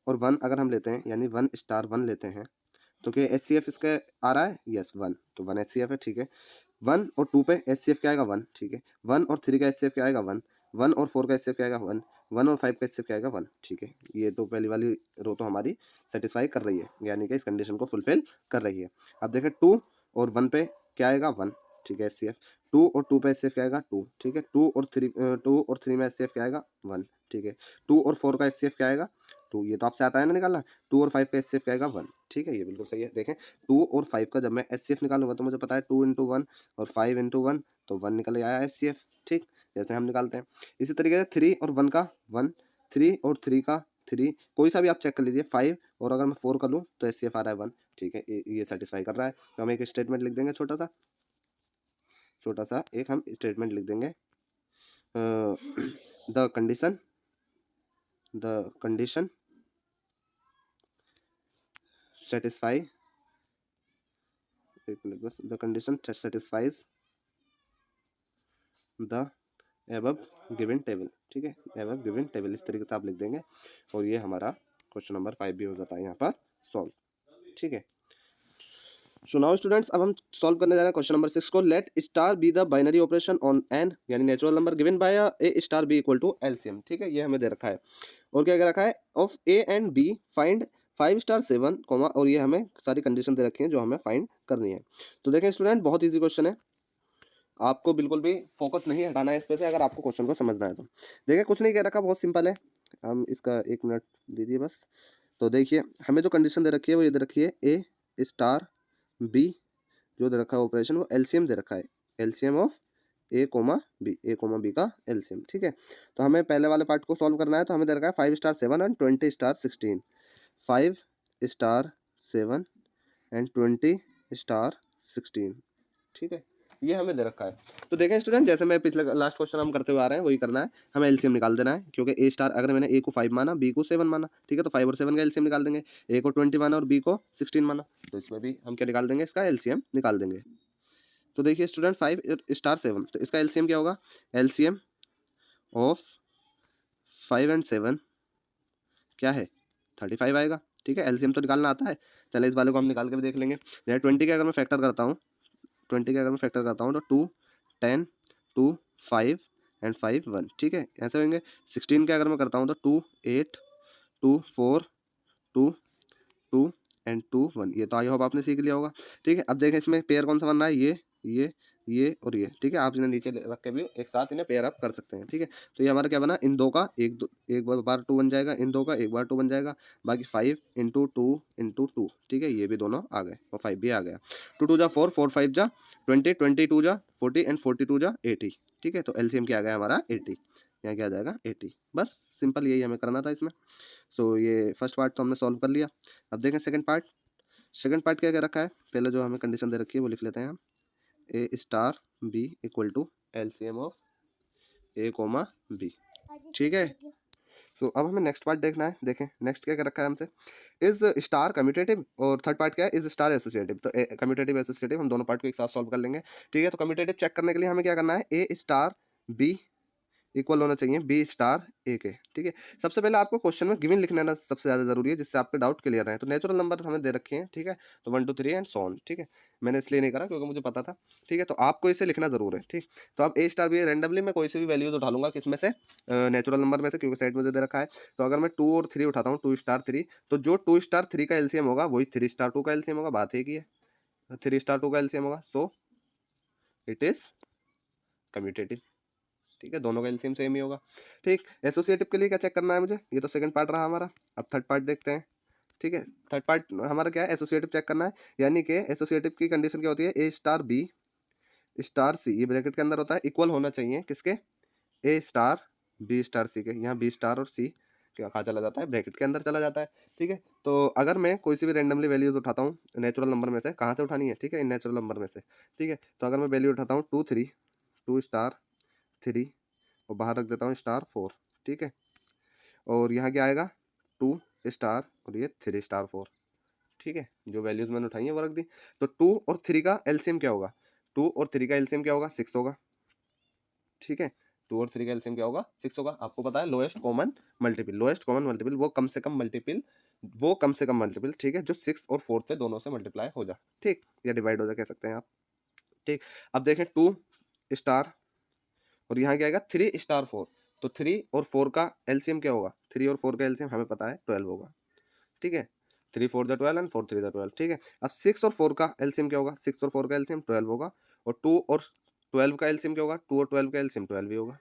और 1 अगर हम लेते हैं, यानी 1 स्टार 1 लेते हैं, तो क्या एच सी एफ इसका आ रहा है, यस 1, तो 1 एच सी एफ है, ठीक है। 1 और 2 पे एच सी एफ क्या आएगा, 1, ठीक है। 1 और 3 का एच सी एफ क्या आएगा, 1, 1 और 4 का एच सी एफ क्या आएगा, 1, 1 और 5 का एच सी एफ क्या आएगा, 1, ठीक है। ये तो पहली वाली रो तो हमारी सेटिस्फाई कर रही है, यानी कि इस कंडीशन को फुलफिल कर रही है। अब देखें 2 और 1 पे क्या आएगा, 1, ठीक है, एच सी एफ। 2 और 2 पे एच सी एफ क्या आएगा, 2, ठीक है। 2 और 3 में एच सी एफ क्या आएगा, 1, ठीक है। 2 और 4 का एच सी एफ क्या आएगा, 2, ये तो आपसे आता है ना निकालना। 2 और 5 का एच सी एफ क्या आएगा, 1, ठीक है, ये बिल्कुल सही है। देखें 2 और 5 का जब मैं एच सी एफ निकालूंगा, तो मुझे पता है 2 इंटू 1 और 5 इंटू 1, तो 1 निकल आया एच सी एफ, ठीक, जैसे हम निकालते हैं। इसी तरीके से 3 और 1 का 1, 3 और 3 का 3, कोई सा भी आप चेक कर लीजिए, 5 और अगर मैं 4 कर लूँ तो एच सी एफ आ रहा है 1, ठीक है, ये सेटिस्फाई कर रहा है। तो हम एक स्टेटमेंट लिख देंगे, छोटा सा एक हम स्टेटमेंट लिख देंगे, द कंडीशन satisfy, एक मिनट बस, the condition satisfies the above given table, ठीक है, above given टेबल, इस तरीके से आप लिख देंगे, और ये हमारा क्वेश्चन नंबर 5 भी हो जाता है यहाँ पर सॉल्व, ठीक है। सो नाउ स्टूडेंट्स, अब हम सॉल्व करने जा रहे हैं क्वेश्चन नंबर 6 को। Let star be the binary operation on N, यानी natural number given by a star B equal to LCM, ठीक है, ये हमें दे रखा है। और क्या कह रखा है, of a and b find 5 star 7 comma और ये हमें सारी कंडीशन दे रखी है जो हमें फाइंड करनी है। तो देखें स्टूडेंट, बहुत ईजी क्वेश्चन है, आपको बिल्कुल भी फोकस नहीं हटाना है इस पे से अगर आपको क्वेश्चन को समझना है तो। देखिए कुछ नहीं कह रखा, बहुत सिंपल है, हम इसका 1 मिनट दीजिए बस। तो देखिए हमें जो कंडीशन दे रखी है वो ये दे रखी है ए स्टार बी, जो दे रखा है ऑपरेशन वो एलसीएम दे रखा है, LCM of a comma b का एलसीएम। ठीक है, तो हमें पहले वाले पार्ट को सॉल्व करना है, तो हमें दे रखा है 5 star 7 and 20 star 16, 5 star 7 and 20 star 16। ठीक है, ये हमें दे रखा है। तो देखें स्टूडेंट, जैसे मैं पिछले लास्ट क्वेश्चन हम करते हुए आ रहे हैं वही करना है, हमें एलसीएम निकाल देना है, क्योंकि ए स्टार अगर मैंने ए को 5 माना, बी को 7 माना, ठीक है, तो 5 और 7 का एलसीएम निकाल देंगे। ए को 20 माना और बी को 16 माना, तो इसमें भी हम क्या निकाल देंगे, इसका एलसीएम निकाल देंगे। तो देखिए स्टूडेंट 5 स्टार 7, तो इसका एलसीएम क्या होगा, एलसीएम ऑफ 5 एंड 7 क्या है 35 आएगा। ठीक है, एलसीएम तो निकालना आता है, चलिए इस वाले को हम निकाल के भी देख लेंगे। जैसे 20 के अगर मैं फैक्टर करता हूँ, 20 के अगर मैं फैक्टर करता हूँ तो 2 10 2 5 एंड 5 1, ठीक है, ऐसे होंगे। 16 के अगर मैं करता हूँ तो 2 8 2 4 2 2 एंड 2 1, ये तो आई होप आपने सीख लिया होगा। ठीक है, अब देखें इसमें पेयर कौन सा बनना है, ये और ये। ठीक है, आप इन्हें नीचे रख के भी एक साथ इन्हें पेयर अप कर सकते हैं। ठीक है, तो ये हमारा क्या बना, इन दो का एक बार 2 बन जाएगा, इन दो का एक बार 2 बन जाएगा, बाकी 5 इंटू 2 इंटू 2। ठीक है, ये भी दोनों आ गए और 5 भी आ गया। 2 2 जा 4 4 5 जा 20 22 जा 40 एंड 42 जा 80। ठीक है, तो एलसीएम क्या आ गया हमारा 80, यहाँ क्या आ जाएगा 80। बस सिंपल यही हमें करना था इसमें। सो ये फर्स्ट पार्ट तो हमने सॉल्व कर लिया। अब देखें सेकंड पार्ट। सेकंड पार्ट क्या क्या रखा है, पहले जो हमें कंडीशन दे रखी है वो लिख लेते हैं हम, a star B equal to LCM of a comma b. ठीक है, सो अब हमें नेक्स्ट पार्ट देखना है। देखें नेक्स्ट क्या क्या रखा है हमसे, इज स्टार कम्यूटेटिव, और थर्ड पार्ट क्या है, इज स्टार एसोसिएटिव। तो कम्यूटेटिव एसोसिएटिव हम दोनों पार्ट को एक साथ सॉल्व कर लेंगे। ठीक है, तो कम्यूटेटिव चेक करने के लिए हमें क्या करना है, ए स्टार बी इक्वल होना चाहिए बी स्टार ए के। ठीक है, सबसे पहले आपको क्वेश्चन में गिवन लिखना सबसे ज़्यादा जरूरी है, जिससे आपके डाउट क्लियर है। तो नेचुरल नंबर हमें दे रखे हैं, ठीक है, तो 1 2 3 एंड सो ऑन। ठीक है, मैंने इसलिए नहीं करा क्योंकि मुझे पता था। ठीक है, तो आपको इसे लिखना जरूर है। ठीक, तो अब ए स्टार बी रैंडमली मैं कोई से भी वैल्यूज उठा लूंगा, किसमें से, नेचुरल नंबर में से, क्योंकि साइड मुझे दे रखा है। तो अगर मैं 2 और 3 उठाता हूँ, 2 स्टार 3, तो जो 2 स्टार 3 का एलसीएम होगा वही 3 स्टार 2 का एलसीएम होगा, बात एक ही है, 3 स्टार 2 का एलसीएम होगा, सो इट इज कम्यूटेटिव। ठीक है, दोनों का एलसीएम सेम ही होगा। ठीक, एसोसिएटिव के लिए क्या चेक करना है मुझे, ये तो सेकंड पार्ट रहा हमारा। अब थर्ड पार्ट देखते हैं। ठीक है, थर्ड पार्ट हमारा क्या है, एसोसिएटिव चेक करना है, यानी कि एसोसिएटिव की कंडीशन क्या होती है, ए स्टार बी स्टार सी, ये ब्रैकेट के अंदर होता है, इक्वल होना चाहिए किसके, ए स्टार बी स्टार सी के। यहाँ बी स्टार और सी क्या कहाँ चला जाता है, ब्रैकेट के अंदर चला जाता है। ठीक है, तो अगर मैं कोई सी भी रैंडमली वैल्यूज उठाता हूँ नेचुरल नंबर में से, कहाँ से उठानी है, ठीक है, इन नेचुरल नंबर में से। ठीक है, तो अगर मैं वैल्यू उठाता हूँ 2 3 2 स्टार 3 और बाहर रख देता हूँ स्टार 4। ठीक है, और यहाँ क्या आएगा 2 स्टार और ये 3 स्टार 4। ठीक है, जो वैल्यूज मैंने उठाई है वो रख दी। तो 2 और 3 का एलसीएम क्या होगा, 2 और 3 का एलसीएम क्या होगा, 6 होगा। ठीक है, 2 और 3 का एलसीएम क्या होगा, 6 होगा। आपको पता है lowest common multiple, lowest common multiple वो कम से कम मल्टीपल, वो कम से कम मल्टीपल, ठीक है, जो 6 और 4 से दोनों से मल्टीप्लाई हो जा, ठीक, या डिवाइड हो जा कह सकते हैं आप। ठीक, अब देखें 2 स्टार और यहाँ क्या आएगा 3 स्टार 4, तो 3 और 4 का एलसीएम क्या होगा, 3 और 4 का एलसीएम हमें पता है 12 होगा। ठीक है, 3 4 द 12 एंड 4 3 द 12। ठीक है, अब 6 और 4 का एलसीएम क्या होगा, 6 और 4 का एलसीएम 12 होगा, और 2 और 12 का एलसीएम क्या होगा, 2 और 12 का एलसीएम 12 भी होगा।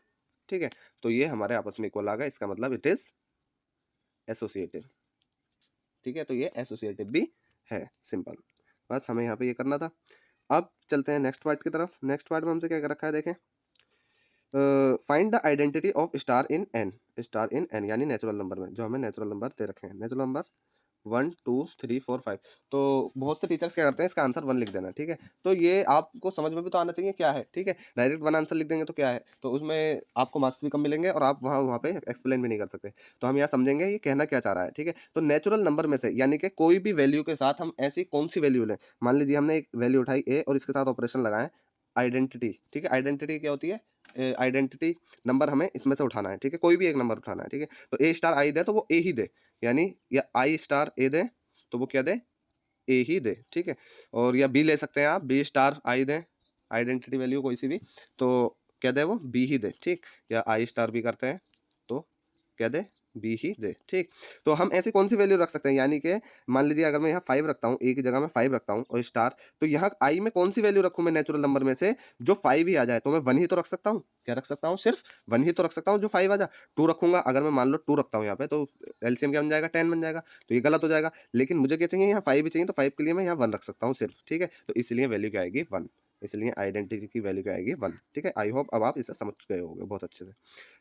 ठीक है, तो ये हमारे आपस में इक्वल आ गया, इसका मतलब इट इज एसोसिएटिव। ठीक है, तो ये एसोसिएटिव भी है, सिंपल, बस हमें यहाँ पे ये करना था। अब चलते हैं नेक्स्ट पार्ट की तरफ। नेक्स्ट पार्ट में हमसे क्या कर रखा है, देखें, find the identity of star in an, star in an यानी नेचुरल नंबर में, जो हमें नेचुरल नंबर दे रखे हैं, नेचुरल नंबर 1 2 3 4 5। तो बहुत से टीचर्स क्या करते हैं, इसका आंसर 1 लिख देना। ठीक है, तो ये आपको समझ में भी तो आना चाहिए क्या है। ठीक है, डायरेक्ट 1 आंसर लिख देंगे तो क्या है, तो उसमें आपको मार्क्स भी कम मिलेंगे और आप वहाँ पे एक्सप्लेन भी नहीं कर सकते। तो हम यहाँ समझेंगे ये कहना क्या चाह रहा है। ठीक है, तो नेचुरल नंबर में से यानी कि कोई भी वैल्यू के साथ हम ऐसी कौन सी वैल्यू लें, मान लीजिए हमने एक वैल्यू उठाई ए और इसके साथ ऑपरेशन लगाएं आइडेंटिटी। ठीक है, आइडेंटिटी क्या होती है, आइडेंटिटी नंबर हमें इसमें से उठाना है। ठीक है, कोई भी एक नंबर उठाना है। ठीक है, तो ए स्टार आई दे तो वो ए ही दे, यानी या आई स्टार ए दे तो वो क्या दे, ए ही दे। ठीक है, और या बी ले सकते हैं आप, बी स्टार आई दे, आइडेंटिटी वैल्यू कोई सी भी, तो क्या दे वो बी ही दे। ठीक, या आई स्टार बी करते हैं तो क्या दे बी ही दे, ठीक। तो हम ऐसी कौन सी वैल्यू रख सकते हैं, यानी कि मान लीजिए अगर मैं यहाँ 5 रखता हूँ, ए की जगह मैं 5 रखता हूँ और स्टार, तो यहाँ आई में कौन सी वैल्यू रखूँ मैं नेचुरल नंबर में से, जो 5 ही आ जाए, तो मैं 1 ही तो रख सकता हूँ। क्या रख सकता हूँ, सिर्फ 1 ही तो रख सकता हूँ जो 5 आ जाए। 2 रखूंगा, अगर मैं मान लो 2 रखता हूँ यहाँ पे, तो एलसीएम क्या बन जाएगा, 10 बन जाएगा, तो ये गलत हो जाएगा। लेकिन मुझे क्या चाहिए, यहाँ 5 ही चाहिए, तो 5 के लिए मैं यहाँ 1 रख सकता हूँ सिर्फ, ठीक है। तो इसलिए वैल्यू क्या आएगी, 1। इसलिए आइडेंटिटी की वैल्यू क्या आएगी, 1, ठीक है। आई होप अब आप इसे समझ गए होंगे बहुत अच्छे से,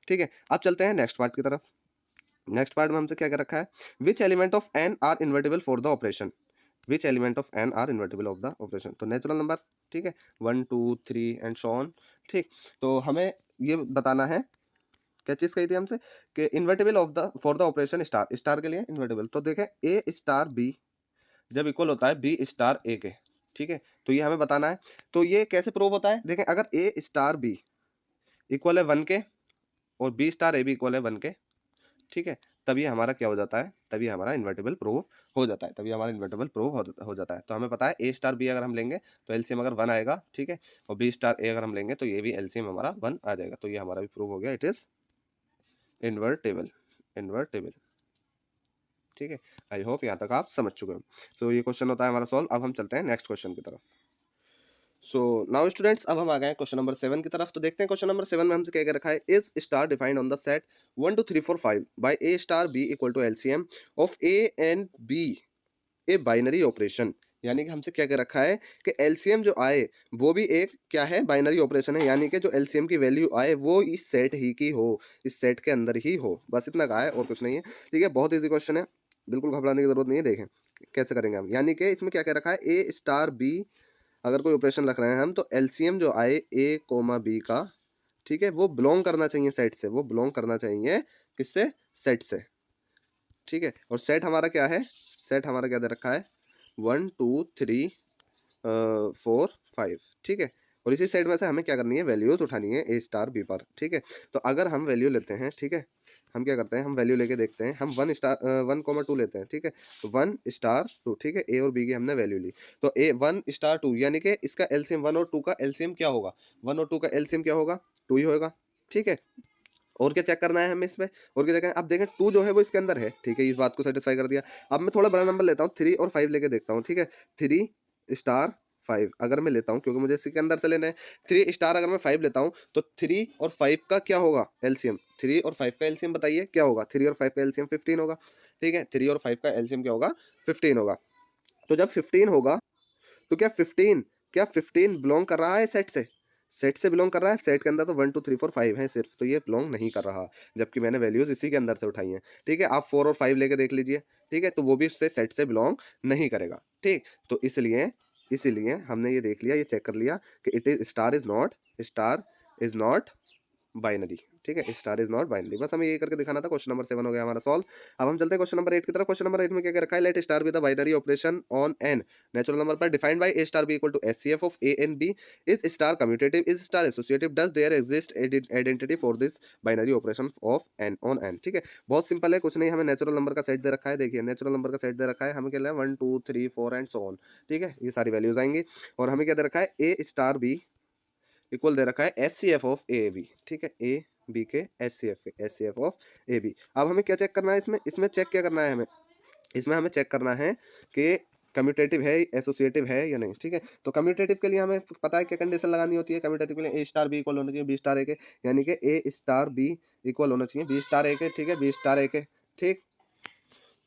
ठीक है। अब चलते हैं नेक्स्ट पार्ट की तरफ। नेक्स्ट पार्ट में हमसे क्या क्या रखा है, which element of n are invertible for the operation, which element of n are invertible of the operation, तो नेचुरल नंबर, ठीक है, 1 2 3 एंड सो ऑन, ठीक। तो हमें ये बताना है, क्या चीज़ कही थी हमसे, कि invertible of the for the operation star, star के लिए इन्वर्टिबल, तो देखें ए स्टार बी जब इक्वल होता है बी स्टार ए के, ठीक है। तो ये हमें बताना है। तो ये कैसे प्रूव होता है, देखें अगर ए स्टार बी इक्वल है 1 के और बी स्टार ए भी इक्वल है 1 के, ठीक है, तभी हमारा क्या हो जाता है, तभी हमारा इन्वर्टिबल प्रूफ हो जाता है, तभी हमारा इन्वर्टिबल प्रूफ हो जाता है। तो हमें पता है ए स्टार बी अगर हम लेंगे तो एलसीएम अगर 1 आएगा, ठीक है, और बी स्टार ए अगर हम लेंगे तो ये भी एलसीएम हमारा 1 आ जाएगा। तो ये हमारा भी प्रूफ हो गया, इट इज इन्वर्टेबल, इन्वर्टेबल, ठीक है। आई होप यहाँ तक आप समझ चुके हो। तो ये क्वेश्चन होता है हमारा सॉल्व। अब हम चलते हैं नेक्स्ट क्वेश्चन की तरफ। सो नाउ स्टूडेंट्स, अब हम आ गए हैं क्वेश्चन नंबर 7 की तरफ। तो देखते हैं क्वेश्चन नंबर 7 में हमसे क्या क्या रखा है, is star defined on the set 1 2 3 4 5 by a star B equal to LCM of a and b a binary operation. यानी कि हमसे क्या क्या रखा है कि एलसीएम जो आए वो भी एक क्या है, बाइनरी ऑपरेशन है, यानी कि जो एलसीएम की वैल्यू आए वो इस सेट ही की हो, इस सेट के अंदर ही हो, बस इतना कहा है और कुछ नहीं है, ठीक है। बहुत ईजी क्वेश्चन है, बिल्कुल घबराने की जरूरत नहीं है। देखें कैसे करेंगे हम, यानी कि इसमें क्या क्या रखा है, ए स्टार बी अगर कोई ऑपरेशन रख रहे हैं हम, तो एलसीएम जो आए ए कोमा बी का, ठीक है, वो बिलोंग करना चाहिए सेट से, वो बिलोंग करना चाहिए किससे, सेट से, ठीक है। और सेट हमारा क्या है, सेट हमारा क्या दे रखा है, 1 2 3 4 5, ठीक है। और इसी सेट में से हमें क्या करनी है, वैल्यूज उठानी है ए स्टार बी पर, ठीक है। तो अगर हम वैल्यू लेते हैं, ठीक है, हम क्या करते हैं, हम वैल्यू लेके देखते हैं, हम 1 लेते हैं, ठीक है, तो 1 स्टार 2, ठीक है, ए और बी की हमने वैल्यू ली, तो ए 1 स्टार 2 यानी कि इसका एलसीएम 1 और 2 का एलसीएम क्या होगा, 1 और 2 का एलसीएम क्या होगा, 2 ही होगा, ठीक है। और क्या चेक करना है हमें इसमें, और क्या देखें, अब देखें 2 जो है वो इसके अंदर है, ठीक है, इस बात को सेटिस्फाई कर दिया। अब मैं थोड़ा बड़ा नंबर लेता हूँ, 3 और 5 लेके देखता हूँ, ठीक है, 3 स्टार 5 अगर मैं लेता हूँ, क्योंकि मुझे इसी के अंदर से लेना है, 3 स्टार अगर मैं 5 लेता हूँ तो 3 और 5 का क्या होगा एलसीएम, 3 और 5 का एलसीएम बताइए क्या होगा, 3 और 5 का एलसीएम 15 होगा, ठीक है, 3 और 5 का एलसीएम क्या होगा, 15 होगा। तो जब 15 होगा तो क्या 15 बिलोंग कर रहा है सेट से, सेट से बिलोंग कर रहा है, सेट के अंदर तो 1 2 3 4 5 है सिर्फ, तो ये बिलोंग नहीं कर रहा, जबकि मैंने वैल्यूज इसी के अंदर से उठाई हैं, ठीक है। आप 4 और 5 लेके देख लीजिए, ठीक है, तो वो भी उससे सेट से बिलोंग नहीं करेगा, ठीक। तो इसलिए इसीलिए हमने ये देख लिया, ये चेक कर लिया कि it is star is not binary, ठीक है, स्टार इज नॉट बाइनरी, बस हमें ये करके दिखाना था। क्वेश्चन नंबर 7 हो गया हमारा सॉल्व। अब हम चलते हैं क्वेश्चन नंबर 8 की तरफ। क्वेश्चन नंबर 8 में क्या क्या रखा है, let star be the binary operation on N natural number पर defined by a star B equal to HCF of a and b, is star commutative, is star associative, does there exist identity for this binary operation of N on N, ठीक है। बहुत simple है, कुछ नहीं, हमें natural number का set दे रखा है, देखिए नेचुरल नंबर का सेट दे रखा है, हमें क्या लेना है 1 2 3 4 एंड सो ऑन, ठीक है, ये सारी वैल्यूज आएंगी। और हमें क्या दे रखा है, ए स्टार बी इक्वल दे रखा है एचसीएफ ऑफ ए बी, ठीक है, ए बी के एचसीएफ ऑफ ए बी। अब हमें क्या चेक करना है इसमें, इसमें चेक क्या करना है हमें, इसमें हमें चेक करना है कि कम्यूटेटिव है, एसोसिएटिव है या नहीं, ठीक है। तो कम्यूटेटिव के लिए हमें पता है क्या कंडीशन लगानी होती है, कम्यूटेटिव के लिए ए स्टार बी इक्वल होना चाहिए बी स्टार ए के, यानी कि ए स्टार बी इक्वल होना चाहिए बी स्टार ए के, ठीक है, बी स्टार ए के, ठीक।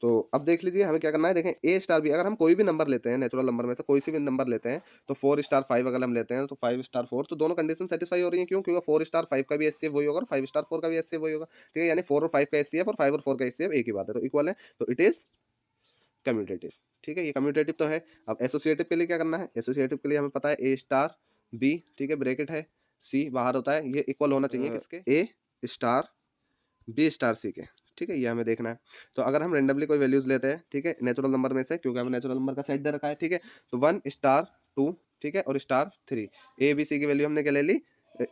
तो अब देख लीजिए हमें क्या करना है, देखें ए स्टार बी अगर हम कोई भी नंबर लेते हैं, नेचुरल नंबर में से कोई सी भी नंबर लेते हैं, तो 4 स्टार 5 अगर हम लेते हैं तो 5 स्टार 4, तो दोनों कंडीशन सेटिस्फाई हो रही है, क्यों, क्योंकि 4 स्टार 5 का भी एचसीएफ वही होगा और 5 स्टार 4 का भी एचसीएफ वही होगा, ठीक है, यानी 4 और 5 का एचसीएफ और 5 और 4 का एचसीएफ एक ही बात है, तो इक्वल है, तो इट इज कम्यूटेटिव, ठीक है, ये कम्यूटेटिव तो है। अब एसोसिएटिव के लिए क्या करना है, एसोसिएटिव के लिए हमें पता है ए स्टार बी, ठीक है, ब्रैकेट है, सी बाहर होता है, ये इक्वल होना चाहिए किसके, ए स्टार बी स्टार सी के, ठीक है, ये हमें देखना है। तो अगर हम रेंडमली कोई वैल्यूज लेते हैं, ठीक है, नेचुरल नंबर में से, क्योंकि हमें नेचुरल नंबर का सेट दे रखा है, ठीक है, तो 1 स्टार 2, ठीक है, और स्टार 3, ए बी सी की वैल्यू हमने क्या ले ली,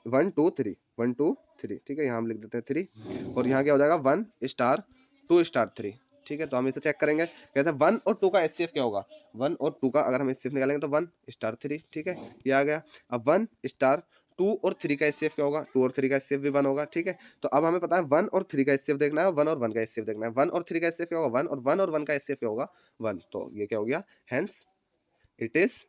1 2 3 1 2 3, ठीक है, यहाँ हम लिख देते हैं 3, और यहाँ क्या हो जाएगा 1 स्टार 2 स्टार 3, ठीक है। तो हम इसे चेक करेंगे, कहते हैं 1 और 2 का एचसीएफ क्या होगा, 1 और 2 का अगर हम एचसीएफ निकालेंगे तो 1 स्टार 3, ठीक है, ये आ गया। अब 1 स्टार 2 और 3 का एचसीएफ क्या होगा, 2 और 3 का एचसीएफ भी 1 होगा, ठीक है। तो अब हमें पता है 1 और 3 का एचसीएफ देखना है, 1 और 1 का एचसीएफ देखना है। 1 और 3 का एचसीएफ क्या होगा 1, और 1 और 1 का एचसीएफ क्या होगा 1। तो ये क्या हो गया, हेंस इट इज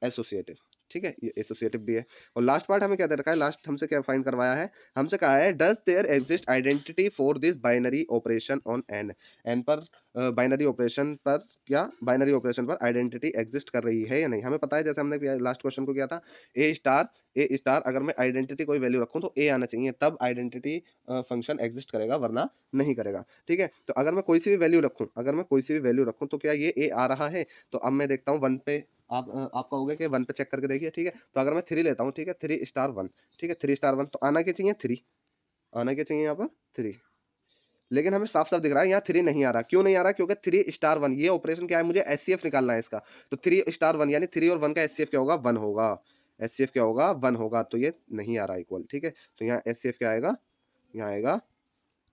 एसोसिएटिव, ठीक है, ये एसोसिएटिव भी है। और लास्ट पार्ट हमें क्या दे रखा है, लास्ट हमसे क्या फाइंड करवाया है, हमसे कहा है does there exist identity for this binary operation on n, n पर बाइनरी ऑपरेशन पर क्या, बाइनरी ऑपरेशन पर आइडेंटिटी एग्जिस्ट कर रही है या नहीं। हमें पता है जैसे हमने लास्ट क्वेश्चन को किया था, ए स्टार अगर मैं आइडेंटिटी कोई वैल्यू रखूं तो ए आना चाहिए, तब आइडेंटिटी फंक्शन एग्जिस्ट करेगा, वरना नहीं करेगा, ठीक है। तो अगर मैं कोई सी भी वैल्यू रखूं, अगर मैं कोई सी भी वैल्यू रखूं तो क्या ये ए आ रहा है। तो अब मैं देखता हूँ 1 पे, आप कहोगे कि 1 पे चेक करके देखिए, ठीक है। तो अगर मैं 3 लेता हूँ, ठीक है, 3 स्टार 1, ठीक है, 3 स्टार 1, तो आना क्या चाहिए 3, आना क्या चाहिए यहाँ पर 3। लेकिन हमें साफ साफ दिख रहा है यहाँ 3 नहीं आ रहा। क्यों नहीं आ रहा, क्योंकि 3 स्टार 1 ये ऑपरेशन क्या है, मुझे एचसीएफ निकालना है इसका। तो 3 स्टार 1 यानी 3 और 1 का एचसीएफ क्या होगा 1 होगा, एचसीएफ क्या होगा 1 होगा, तो ये नहीं आ रहा इक्वल, ठीक है। तो यहाँ एचसीएफ क्या आएगा, यहाँ आएगा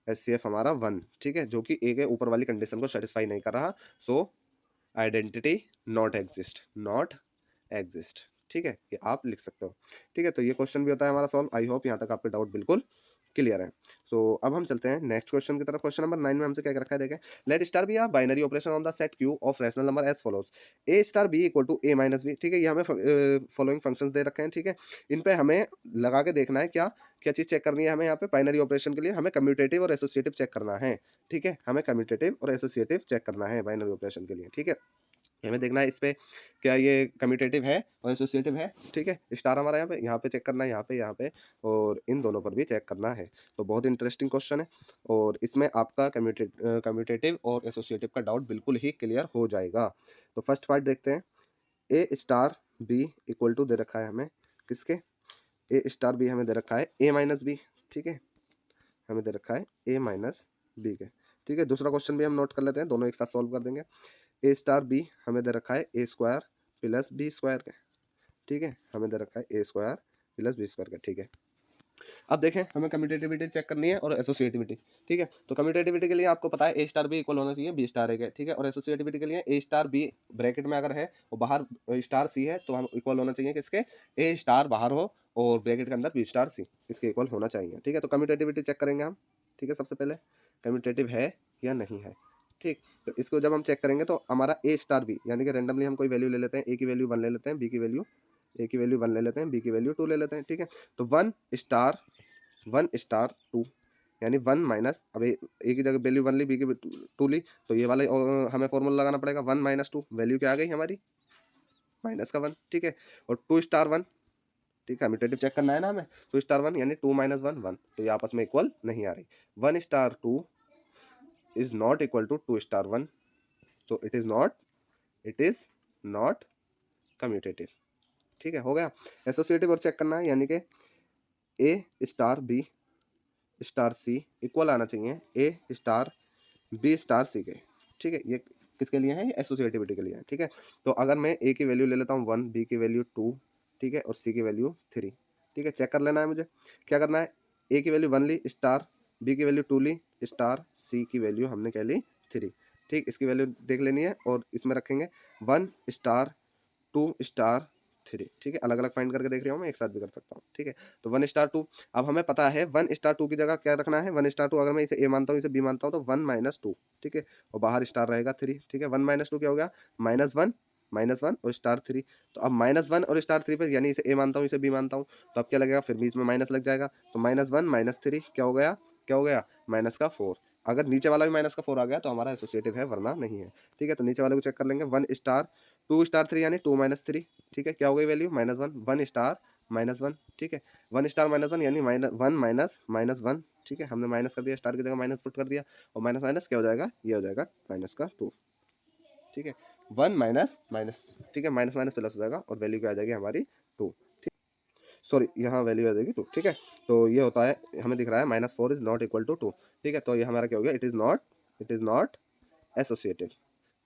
एचसीएफ हमारा 1, ठीक है, जो कि ए के ऊपर वाली कंडीशन को सेटिस्फाई नहीं कर रहा। सो identity not exist, not exist, ठीक है, ये आप लिख सकते हो, ठीक है। तो ये क्वेश्चन भी होता है हमारा सॉल्व। आई होप यहाँ तक आपके डाउट बिल्कुल क्लियर है। सो अब हम चलते हैं नेक्स्ट क्वेश्चन की तरफ। क्वेश्चन नंबर 9 में हमसे क्या रखा है, देखें, let star be a binary operation on the set q of rational number as follows, a star B equal to a minus b, ठीक है। ये हमें फॉलोइंग फंक्शंस दे रखे हैं, ठीक है। इन पे हमें लगा के देखना है क्या क्या चीज़ चेक करनी है हमें यहाँ पे बाइनरी ऑपरेशन के लिए, हमें कम्यूटेटिव और एसोसिएटिव चेक करना है, ठीक है। हमें कम्यूटेटिव और एसोसिएटिव चेक करना है बाइनरी ऑपरेशन के लिए, ठीक है। हमें देखना है इस पे क्या ये कम्यूटेटिव है और एसोसिएटिव है, ठीक है। स्टार हमारा यहाँ पे चेक करना है, यहाँ पे और इन दोनों पर भी चेक करना है। तो बहुत इंटरेस्टिंग क्वेश्चन है और इसमें आपका कम्यूटेटिव और एसोसिएटिव का डाउट बिल्कुल ही क्लियर हो जाएगा। तो फर्स्ट पार्ट देखते हैं, a star B equal to दे रखा है हमें किसके, ए स्टार बी हमें दे रखा है ए माइनस बी, ठीक है, हमें दे रखा है ए माइनस बी के, ठीक है। दूसरा क्वेश्चन भी हम नोट कर लेते हैं, दोनों एक साथ सॉल्व कर देंगे। ए स्टार बी हमें दे रखा है ए स्क्वायर प्लस बी स्क्वायर का, ठीक है, हमें दे रखा है ए स्क्वायर प्लस बी स्क्वायर का, ठीक है। अब देखें हमें कम्यूटेटिविटी चेक करनी है और एसोसिएटिविटी, ठीक है। तो कम्यूटेटिविटी के लिए आपको पता है ए स्टार बी इक्वल होना चाहिए बी स्टार ए के, ठीक है। और एसोसिएटिविटी के लिए ए स्टार बी ब्रैकेट में अगर है और बाहर स्टार सी है तो हम इक्वल होना चाहिए किसके, ए स्टार बाहर हो और ब्रैकेट के अंदर बी स्टार सी, इसके इक्वल होना चाहिए, ठीक है। तो कम्यूटेटिविटी चेक करेंगे हम, ठीक है। सबसे पहले कम्यूटेटिव है या नहीं है, ठीक। तो इसको जब हम चेक करेंगे तो हमारा ए स्टार बी यानी कि रैंडमली हम कोई वैल्यू ले लेते हैं, ए की वैल्यू 1 ले लेते हैं, बी की वैल्यू ए की वैल्यू 1 ले लेते हैं, बी की वैल्यू 2 ले लेते हैं, ठीक है। तो 1 स्टार 2 यानी 1 माइनस, अब ए की जगह वैल्यू 1 ली, बी की 2 ली, तो ये वाला हमें फॉर्मूला लगाना पड़ेगा 1 माइनस 2, वैल्यू क्या आ गई हमारी माइनस का 1, ठीक है। और 2 स्टार 1, ठीक है, कम्यूटेटिव चेक करना है ना हमें, 2 स्टार 1 यानी 2 माइनस 1 1, तो ये आपस में इक्वल नहीं आ रही। 1 star 2 is not equal to 2 star 1, तो इट इज नॉट कम्यूटेटिव, ठीक है, हो गया। एसोसिएटिव और चेक करना है, यानी कि ए star B star C equal आना चाहिए ए स्टार बी स्टार सी के, ठीक है। ये किसके लिए है, ये एसोसिएटिविटी के लिए है, ठीक है। तो अगर मैं ए की वैल्यू ले लेता हूँ 1, बी की वैल्यू 2, ठीक है, और सी की वैल्यू 3, ठीक है। चेक कर लेना है मुझे, क्या करना है, ए की वैल्यू 1 ली स्टार, बी की वैल्यू 2 ली स्टार, सी की वैल्यू हमने क्या ली 3, ठीक। इसकी वैल्यू देख लेनी है और इसमें रखेंगे 1 स्टार 2 स्टार 3, ठीक है। अलग अलग फाइंड करके देख रहा हूँ मैं, एक साथ भी कर सकता हूँ, ठीक है। तो 1 स्टार 2, अब हमें पता है 1 स्टार 2 की जगह क्या रखना है, 1 स्टार 2 अगर मैं इसे ए मानता हूँ इसे बी मानता हूँ तो 1 माइनस 2, ठीक है, और बाहर स्टार रहेगा 3, ठीक है। 1 माइनस 2 क्या हो गया -1 और स्टार 3, तो अब -1 और स्टार 3 पे यानी इसे ए मानता हूँ इसे बी मानता हूँ, तो अब क्या लगेगा, फिर बीच में माइनस लग जाएगा, तो -1 -3 क्या हो गया माइनस का 4। अगर नीचे वाला भी माइनस का 4 आ गया तो हमारा एसोसिएटिव है, वरना नहीं है, ठीक है। तो नीचे वाले को चेक कर लेंगे, 1 स्टार 2 स्टार 3 यानी 2 माइनस 3, ठीक है, क्या हो गई वैल्यू -1, 1 स्टार -1, ठीक है। 1 स्टार -1 यानी -1 माइनस 1, ठीक है, हमने माइनस कर दिया, स्टार की जगह माइनस पुट कर दिया, और माइनस माइनस क्या हो जाएगा, ये हो जाएगा माइनस का 2, ठीक है। 1 माइनस माइनस, ठीक है, माइनस माइनस प्लस हो जाएगा और वैल्यू क्या आ जाएगी हमारी 2, ठीक, सॉरी यहाँ वैल्यू आ जाएगी 2, ठीक है। तो ये होता है, हमें दिख रहा है -4 इज नॉट इक्वल टू 2, ठीक है। तो ये हमारा क्या हो गया, इट इज नॉट एसोसिएटिव,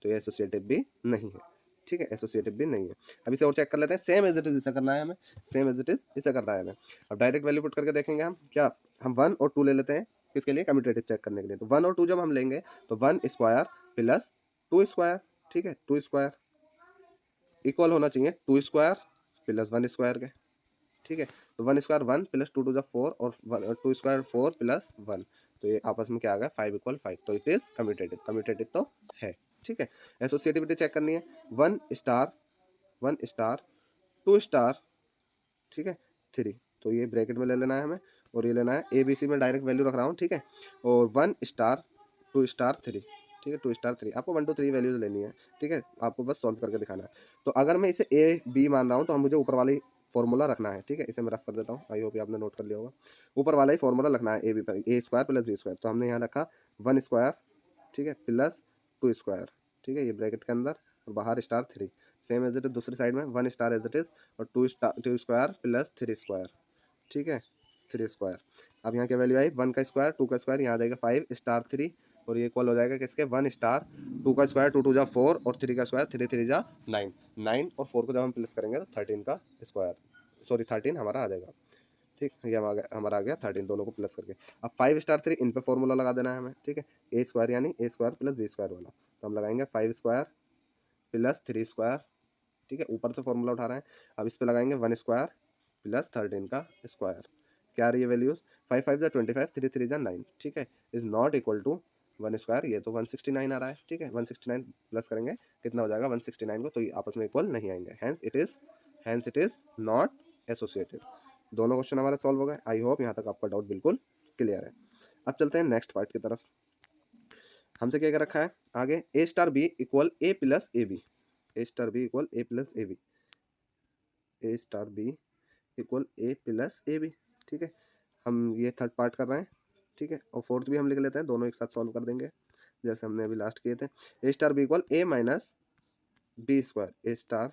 तो ये एसोसिएटिव भी नहीं है, ठीक है, एसोसिएटिव भी नहीं है। अब इसे और चेक कर लेते हैं, सेम एज इट इज इसे करना है हमें, सेम एज इट इज इसे करना है हमें। अब डायरेक्ट वैल्यू पुट करके देखेंगे हम, क्या हम 1 और 2 ले लेते हैं किसके लिए, कम्यूटेटिव चेक करने के लिए। तो 1 और 2 जब हम लेंगे तो 1 स्क्वायर प्लस 2 स्क्वायर, ठीक है, 2 स्क्वायर इक्वल होना चाहिए 2 स्क्वायर प्लस 1 स्क्वायर के, ठीक है। तो 1 स्क्वायर 1 प्लस 2 टू द 4 और 2 स्क्वायर 4 प्लस 1, तो ये आपस में क्या आ गया 5 इक्वल 5, तो इट इज़ कम्यूटेटिव। कम्यूटेटिव तो है, ठीक है। एसोसिएटिविटी चेक करनी है, 1 स्टार 2 स्टार, ठीक है, 3, तो ये ब्रैकेट में ले लेना है हमें और ये लेना है ABC में डायरेक्ट वैल्यू रख रहा हूँ, ठीक है। और 1 स्टार 2 स्टार 3, ठीक है, 2 स्टार 3, आपको 1 2 3 वैल्यूज लेनी है, ठीक है, आपको बस सॉल्व करके दिखाना है। तो अगर मैं इसे AB मान रहा हूँ तो हम मुझे ऊपर वाली फॉर्मूला रखना है, ठीक है, इसे मैं रफ कर देता हूँ, आई होप आपने नोट कर लिया होगा। ऊपर वाला ही फॉर्मूला रखना है AB पर, A square plus B square, तो हमने यहाँ रखा 1 स्क्वायर, ठीक है, प्लस 2 स्क्वायर, ठीक है, ये ब्रैकेट के अंदर और बाहर star 3, same as it is दूसरी साइड में 1 स्टार एज इट इज और 2 स्क्वायर प्लस 3 स्क्वायर, ठीक है, 3 स्क्वायर। अब यहाँ क्या वैल्यू आई, 1 का स्क्वायर 2 का स्क्वायर, यहाँ आ जाएगा 5 स्टार 3 और ये इक्वल हो जाएगा किसके 1 स्टार 2 का स्क्वायर 2 2 जा 4 और 3 का स्क्वायर 3 3 जा 9, 9 और 4 को जब हम प्लस करेंगे तो 13 का स्क्वायर, सॉरी 13 हमारा आ जाएगा, ठीक, ये हमारा आ गया 13 दोनों को प्लस करके। अब 5 स्टार 3 इन पे फॉर्मूला लगा देना है हमें, ठीक है, ए स्क्वायर यानी ए स्क्वायर प्लस बी स्क्वायर वाला, तो हम लगाएंगे 5 स्क्वायर प्लस 3 स्क्वायर, ठीक है, ऊपर से फॉर्मूला उठा रहे हैं। अब इस पे लगाएंगे 1 स्क्वायर प्लस 13 का स्क्वायर, क्या आ रही है वैल्यूज, 5 5 जा 25 3 3 जा 9, ठीक है, is not equal to 1 square, ये तो 169 आ रहा है, ठीक है, 169 प्लस करेंगे कितना हो जाएगा 169 को, तो ये आपस में इक्वल नहीं आएंगे, hence it is not associated. दोनों क्वेश्चन हमारे सॉल्व हो गए, आई होप यहाँ तक आपका डाउट बिल्कुल क्लियर है। अब चलते हैं नेक्स्ट पार्ट की तरफ। हमसे क्या क्या रखा है आगे, a star B equal a plus a b, a star B equal a plus a b, a star B equal a plus a B, ठीक है, हम ये थर्ड पार्ट कर रहे हैं, ठीक है, और फोर्थ भी हम लिख लेते हैं, दोनों एक साथ सॉल्व कर देंगे जैसे हमने अभी लास्ट किए थे। ए star B equal a minus B square, a star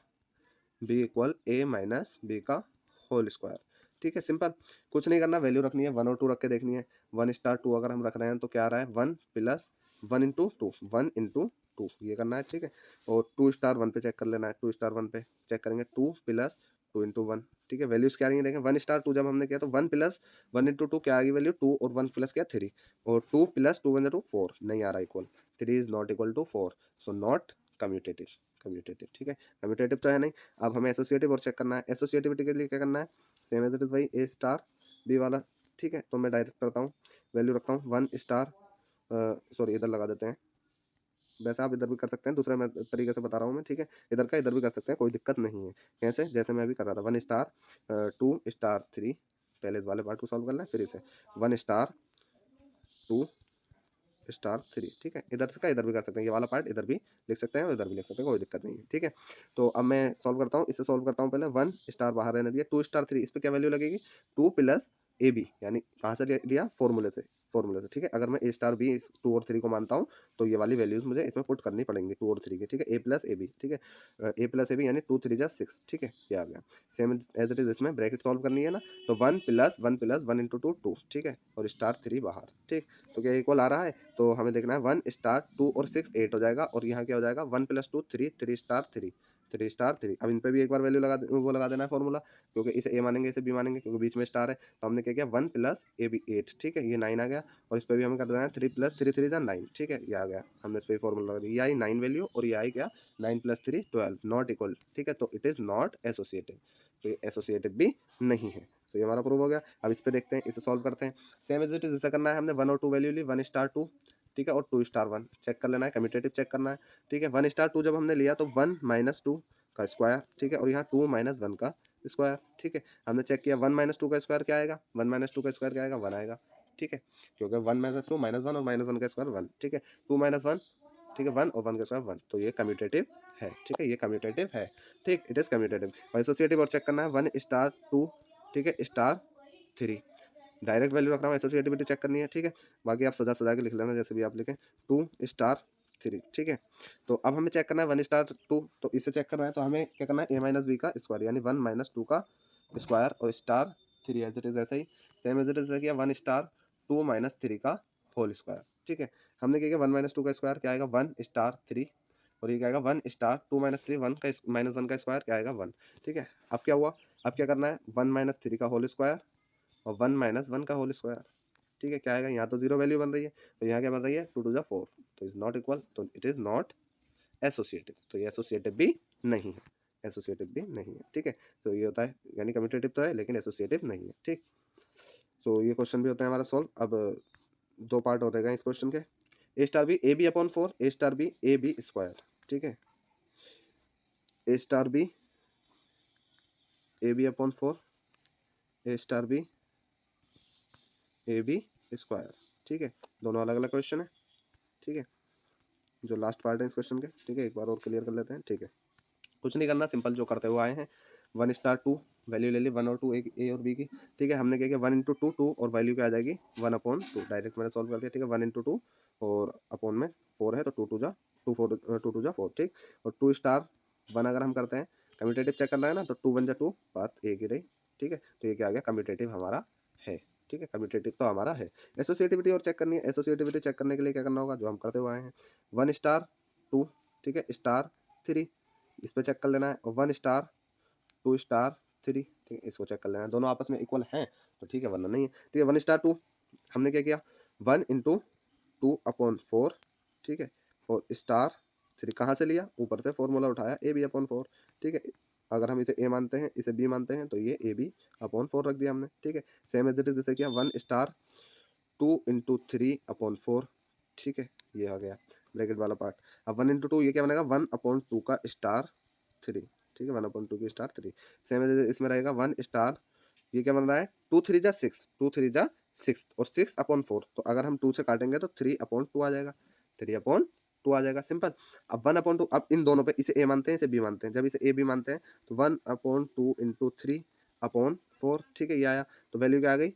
B equal a minus B का होल स्क्वायर, ठीक है, सिंपल, कुछ नहीं करना, वैल्यू रखनी है 1 और 2 रख के देखनी है। 1 स्टार 2 अगर हम रख रहे हैं तो क्या आ रहा है 1 प्लस 1 इंटू 2, 1 इंटू 2 ये करना है, ठीक है, और 2 स्टार 1 पे चेक कर लेना है, 2 स्टार 1 पे चेक करेंगे 2 प्लस 2 इंटू 1, ठीक है, वैल्यूज क्या आ रही है देखें, 1 स्टार 2 जब हमने किया तो 1 प्लस 1 इंटू 2 क्या आ गई वैल्यू 2 और 1 प्लस क्या 3 और 2 प्लस 2 वन 2 4 नहीं आ रहा equal, 3 is not equal to 4, so not commutative, commutative, ठीक है, कम्यूटेटिव तो है नहीं। अब हमें एसोसिएटिव और चेक करना है, एसोसिएटिविटी के लिए क्या करना है, सेम एज इट इज भाई ए स्टार बी वाला, ठीक है, तो मैं डायरेक्ट करता हूँ, वैल्यू रखता हूँ 1 स्टार, सॉरी इधर लगा देते हैं, वैसे आप इधर भी कर सकते हैं, दूसरा मैं तरीके से बता रहा हूँ मैं, ठीक है, इधर का इधर भी कर सकते हैं, कोई दिक्कत नहीं है, कैसे जैसे मैं अभी कर रहा था 1 स्टार 2 स्टार 3, पहले इस वाले पार्ट को सॉल्व करना है फिर इसे 1 स्टार 2 स्टार 3, ठीक है, इधर का इधर भी कर सकते हैं, ये वाला पार्ट इधर भी लिख सकते हैं और इधर भी लिख सकते हैं, कोई दिक्कत नहीं है, ठीक है। तो अब मैं सॉल्व करता हूँ, इसे सॉल्व करता हूँ, पहले 1 स्टार बाहर रहने दिया, 2 स्टार 3, इस पर क्या वैल्यू लगेगी 2 प्लस ए बी, यानी कहाँ से लिया फॉर्मूले से, ठीक है, अगर मैं ए स्टार बी 2 और 3 को मानता हूँ तो ये वाली वैल्यूज मुझे इसमें पुट करनी पड़ेंगी 2 और 3 के, ठीक है, ए प्लस ए बी, ठीक है, ए प्लस ए बी यानी 2 3 जा 6, ठीक है, ये आ गया, सेम एज इट इज इसमें ब्रैकेट सॉल्व करनी है ना, तो 1 प्लस 1 इंटू 2 2, ठीक है, और स्टार 3 बाहर, ठीक, तो क्या इक्वल आ रहा है, तो हमें देखना है 1 स्टार 2 और 6 8 हो जाएगा और यहाँ क्या हो जाएगा 1 प्लस 2 3 3 स्टार 3 3 स्टार 3, अब इन पे भी एक बार वैल्यू लगा देना है फॉर्मूला, क्योंकि इसे ए मानेंगे इसे बी मानेंगे क्योंकि बीच में स्टार है, तो हमने क्या किया 1 प्लस ए बी 8, ठीक है, ये 9 आ गया और इस पर भी हमें कर देना है 3 प्लस 3 3 9, ठीक है, ये आ गया, हमने इस पर फॉर्मूला लगा दिया, ये आई 9 वैल्यू और ये आई क्या 9 प्लस 3 12 नॉट इक्वल, ठीक है, तो इट इज़ नॉट एसोसिएटिव, तो ये एसोसिएटिव भी नहीं है, तो ये हमारा प्रूव हो गया। अब इस पे देखते हैं, इसे सॉल्व करते हैं, सेम एज इट इज, ऐसा करना है हमने 1 और 2 वैल्यू ली, 1 स्टार 2, ठीक है, और 2 स्टार 1 चेक कर लेना है, कम्यूटेटिव चेक करना है, ठीक है, 1 स्टार 2 जब हमने लिया तो 1 माइनस 2 का स्क्वायर, ठीक है, और यहाँ 2 माइनस 1 का स्क्वायर, ठीक है, हमने चेक किया 1 माइनस 2 का स्क्वायर क्या आएगा, 1 माइनस 2 का स्क्वायर क्या आएगा 1 आएगा, ठीक है, क्योंकि 1 माइनस 2 माइनस 1 और माइनस 1 का स्क्वायर 1, ठीक है, 2 माइनस 1, ठीक है, 1 और 1 का स्क्वायर 1, तो ये कम्यूटेटिव है, ठीक है, ये कम्यूटेटिव है, ठीक, इट इज कम्यूटेटिव। और एसोसिएटिव और चेक करना है 1 स्टार 2, ठीक है, स्टार 3, डायरेक्ट वैल्यू रख रहा हूँ, एसोसिएटिविटी चेक करनी है, ठीक है, बाकी आप सजा के लिख लेना जैसे भी आप लिखें 2 स्टार 3, ठीक है। तो अब हमें चेक करना है 1 स्टार 2, तो इसे चेक करना है तो हमें क्या करना है ए माइनस बी का स्क्वायर यानी 1 माइनस 2 का स्क्वायर और स्टार 3 एज इट इज ऐसे ही, सेम एज इट इज किया 1 स्टार 2 माइनस 3 का होल स्क्वायर, ठीक है, हमने क्या किया 1 माइनस 2 का स्क्वायर क्या आएगा 1 स्टार 3 और ये क्या आएगा 1 स्टार 2 माइनस 3 1 का माइनस 1 का स्क्वायर क्या आएगा 1, ठीक है। अब क्या हुआ, अब क्या करना है 1 माइनस 3 का होल स्क्वायर और 1 माइनस 1 का होल स्क्वायर, ठीक है, क्या आएगा, यहाँ तो जीरो वैल्यू बन रही है तो यहाँ क्या बन रही है 2 टू जा 4, तो इज नॉट इक्वल, तो इट इज नॉट एसोसिएटिव, तो ये एसोसिएटिव भी नहीं है, एसोसिएटिव भी नहीं है, ठीक है। तो ये होता है, यानी कम्यूटेटिव तो है लेकिन एसोसिएटिव नहीं है, ठीक। तो ये क्वेश्चन भी होता है हमारा सॉल्व। अब 2 पार्ट और रहेगा इस क्वेश्चन के। A star B a b upon 4 a star B a b square, ठीक है। ए star B a b upon 4 a star B a b square, ठीक है। दोनों अलग अलग क्वेश्चन है, ठीक है। जो लास्ट पार्ट है इस क्वेश्चन के, ठीक है, एक बार और क्लियर कर लेते हैं, ठीक है। कुछ नहीं करना, सिंपल जो करते हुए आए हैं। 1 स्टार 2 वैल्यू ले ली, 1 और 2 एक ए और बी की, ठीक है। हमने क्या किया, 1 इंटू 2 2 और वैल्यू क्या आ जाएगी 1 अपॉन 2, डायरेक्ट मैंने सॉल्व कर दिया, ठीक है। 1 इंटू 2 और अपॉन में 4 है तो 2 टू जा 4, ठीक। और 2 स्टार 1 अगर हम करते हैं, कम्यूटेटिव चेक करना है ना, तो 2 1 जा 2, बात एक ही रही, ठीक है। तो ये क्या आ गया, कम्यूटेटिव हमारा है, ठीक है। कम्यूटेटिव तो हमारा है। एसोसिएटिविटी और चेक करनी है। एसोसिएटिविटी चेक करने के लिए क्या करना होगा, जो हम करते हुए आए हैं, 1 स्टार 2, ठीक है, स्टार 3, इस पे चेक कर लेना है। और 1 स्टार 2 स्टार 3, ठीक है, इसको चेक कर लेना है, दोनों आपस में इक्वल हैं तो ठीक है, वरना नहीं है, ठीक है। 1 स्टार 2 हमने क्या किया, 1 इंटू 2 अपॉन 4, ठीक है। और स्टार 3 कहाँ से लिया, ऊपर से फॉर्मूला उठाया ए बी अपॉन 4, ठीक है। अगर हम इसे ए मानते हैं, इसे बी मानते हैं, तो ये ए बी अपॉन 4 रख दिया हमने, ठीक है। सेम एज इट इज जैसे किया, 1 स्टार 2 इंटू 3 अपॉन 4, ठीक है, ये आ गया ब्रैकेट वाला पार्ट। अब 1 इंटू 2 ये क्या बनेगा, 1 अपॉन 2 का स्टार 3, ठीक है, 1 अपॉन 2 की स्टार 3। सेम इसमें रहेगा 1 स्टार, ये क्या बन रहा है, 2 3 जा 6, 2 3 जा 6 और 6 अपॉन 4, तो अगर हम 2 से काटेंगे तो 3 अपॉन 2 आ जाएगा, 3 अपॉन 2 आ जाएगा, सिंपल। अब 1 अपॉन 2, अब इन दोनों पे, इसे ए मानते हैं, इसे बी मानते हैं। जब इसे ए बी मानते हैं तो 1 अपॉन 2 इंटू 3 अपॉन 4, ठीक है, ये आया। तो वैल्यू क्या आ गई,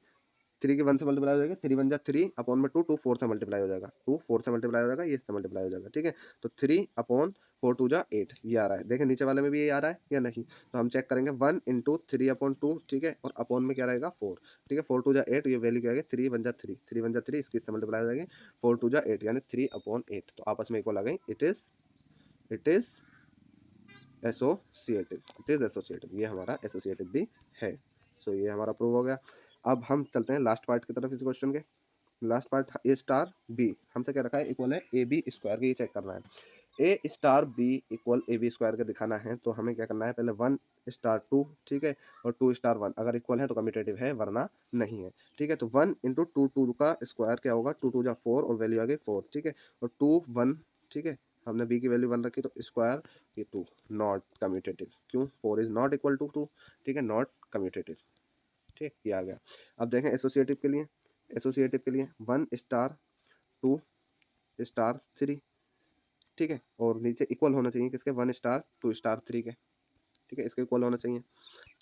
3 की 1 से मल्टीप्लाई हो जाएगा, 3 1 जा 3 अपॉन में 2 2 4 से मल्टीप्लाई हो जाएगा, 2 4 से मल्टीप्लाई हो जाएगा, ये इससे मल्टीप्लाई हो जाएगा, ठीक है। तो 3 अपॉन 4 2 जा 8, ये आ रहा है। देखें नीचे वाले में भी ये आ रहा है या नहीं, तो हम चेक करेंगे 1 इंटू 3 अपॉन 2, ठीक है, और अपॉन में क्या रहेगा 4, ठीक है। 4 2 जा 8, ये वैल्यू क्या आएगी, 3 1 जा 3, 3 1 जा 3, इसकी इससे मल्टीप्लाई हो जाएगी, 4 2 जा 8 यानी 3 अपॉन 8, तो आपस में इक्वल आ गई। It is associative, it is associative, ये हमारा एसोसिएटिव भी है। सो ये हमारा प्रूव हो गया। अब हम चलते हैं लास्ट पार्ट की तरफ इस क्वेश्चन के। लास्ट पार्ट, ए स्टार बी हमसे क्या रखा है, इक्वल है ए बी स्क्वायर के, ये चेक करना है। ए star B equal a b square का दिखाना है, तो हमें क्या करना है, पहले 1 स्टार 2, ठीक है, और 2 स्टार 1 अगर इक्वल है तो कम्यूटेटिव है, वरना नहीं है, ठीक है। तो 1 इंटू 2 2 का स्क्वायर क्या होगा, 2 2 जा 4 और वैल्यू आ गई 4, ठीक है। और 2 1, ठीक है, हमने बी की वैल्यू 1 रखी तो स्क्वायर ये 2, नॉट कम्यूटेटिव, क्यों, 4 इज नॉट इक्वल टू 2, ठीक है, नॉट कम्यूटेटिव, ठीक, ये आ गया। अब देखें एसोसिएटिव के लिए, एसोसिएटिव के लिए 1 स्टार 2 स्टार 3, ठीक है, और नीचे इक्वल होना चाहिए किसके, 1 स्टार 2 स्टार 3 के, ठीक है, इसके इक्वल होना चाहिए।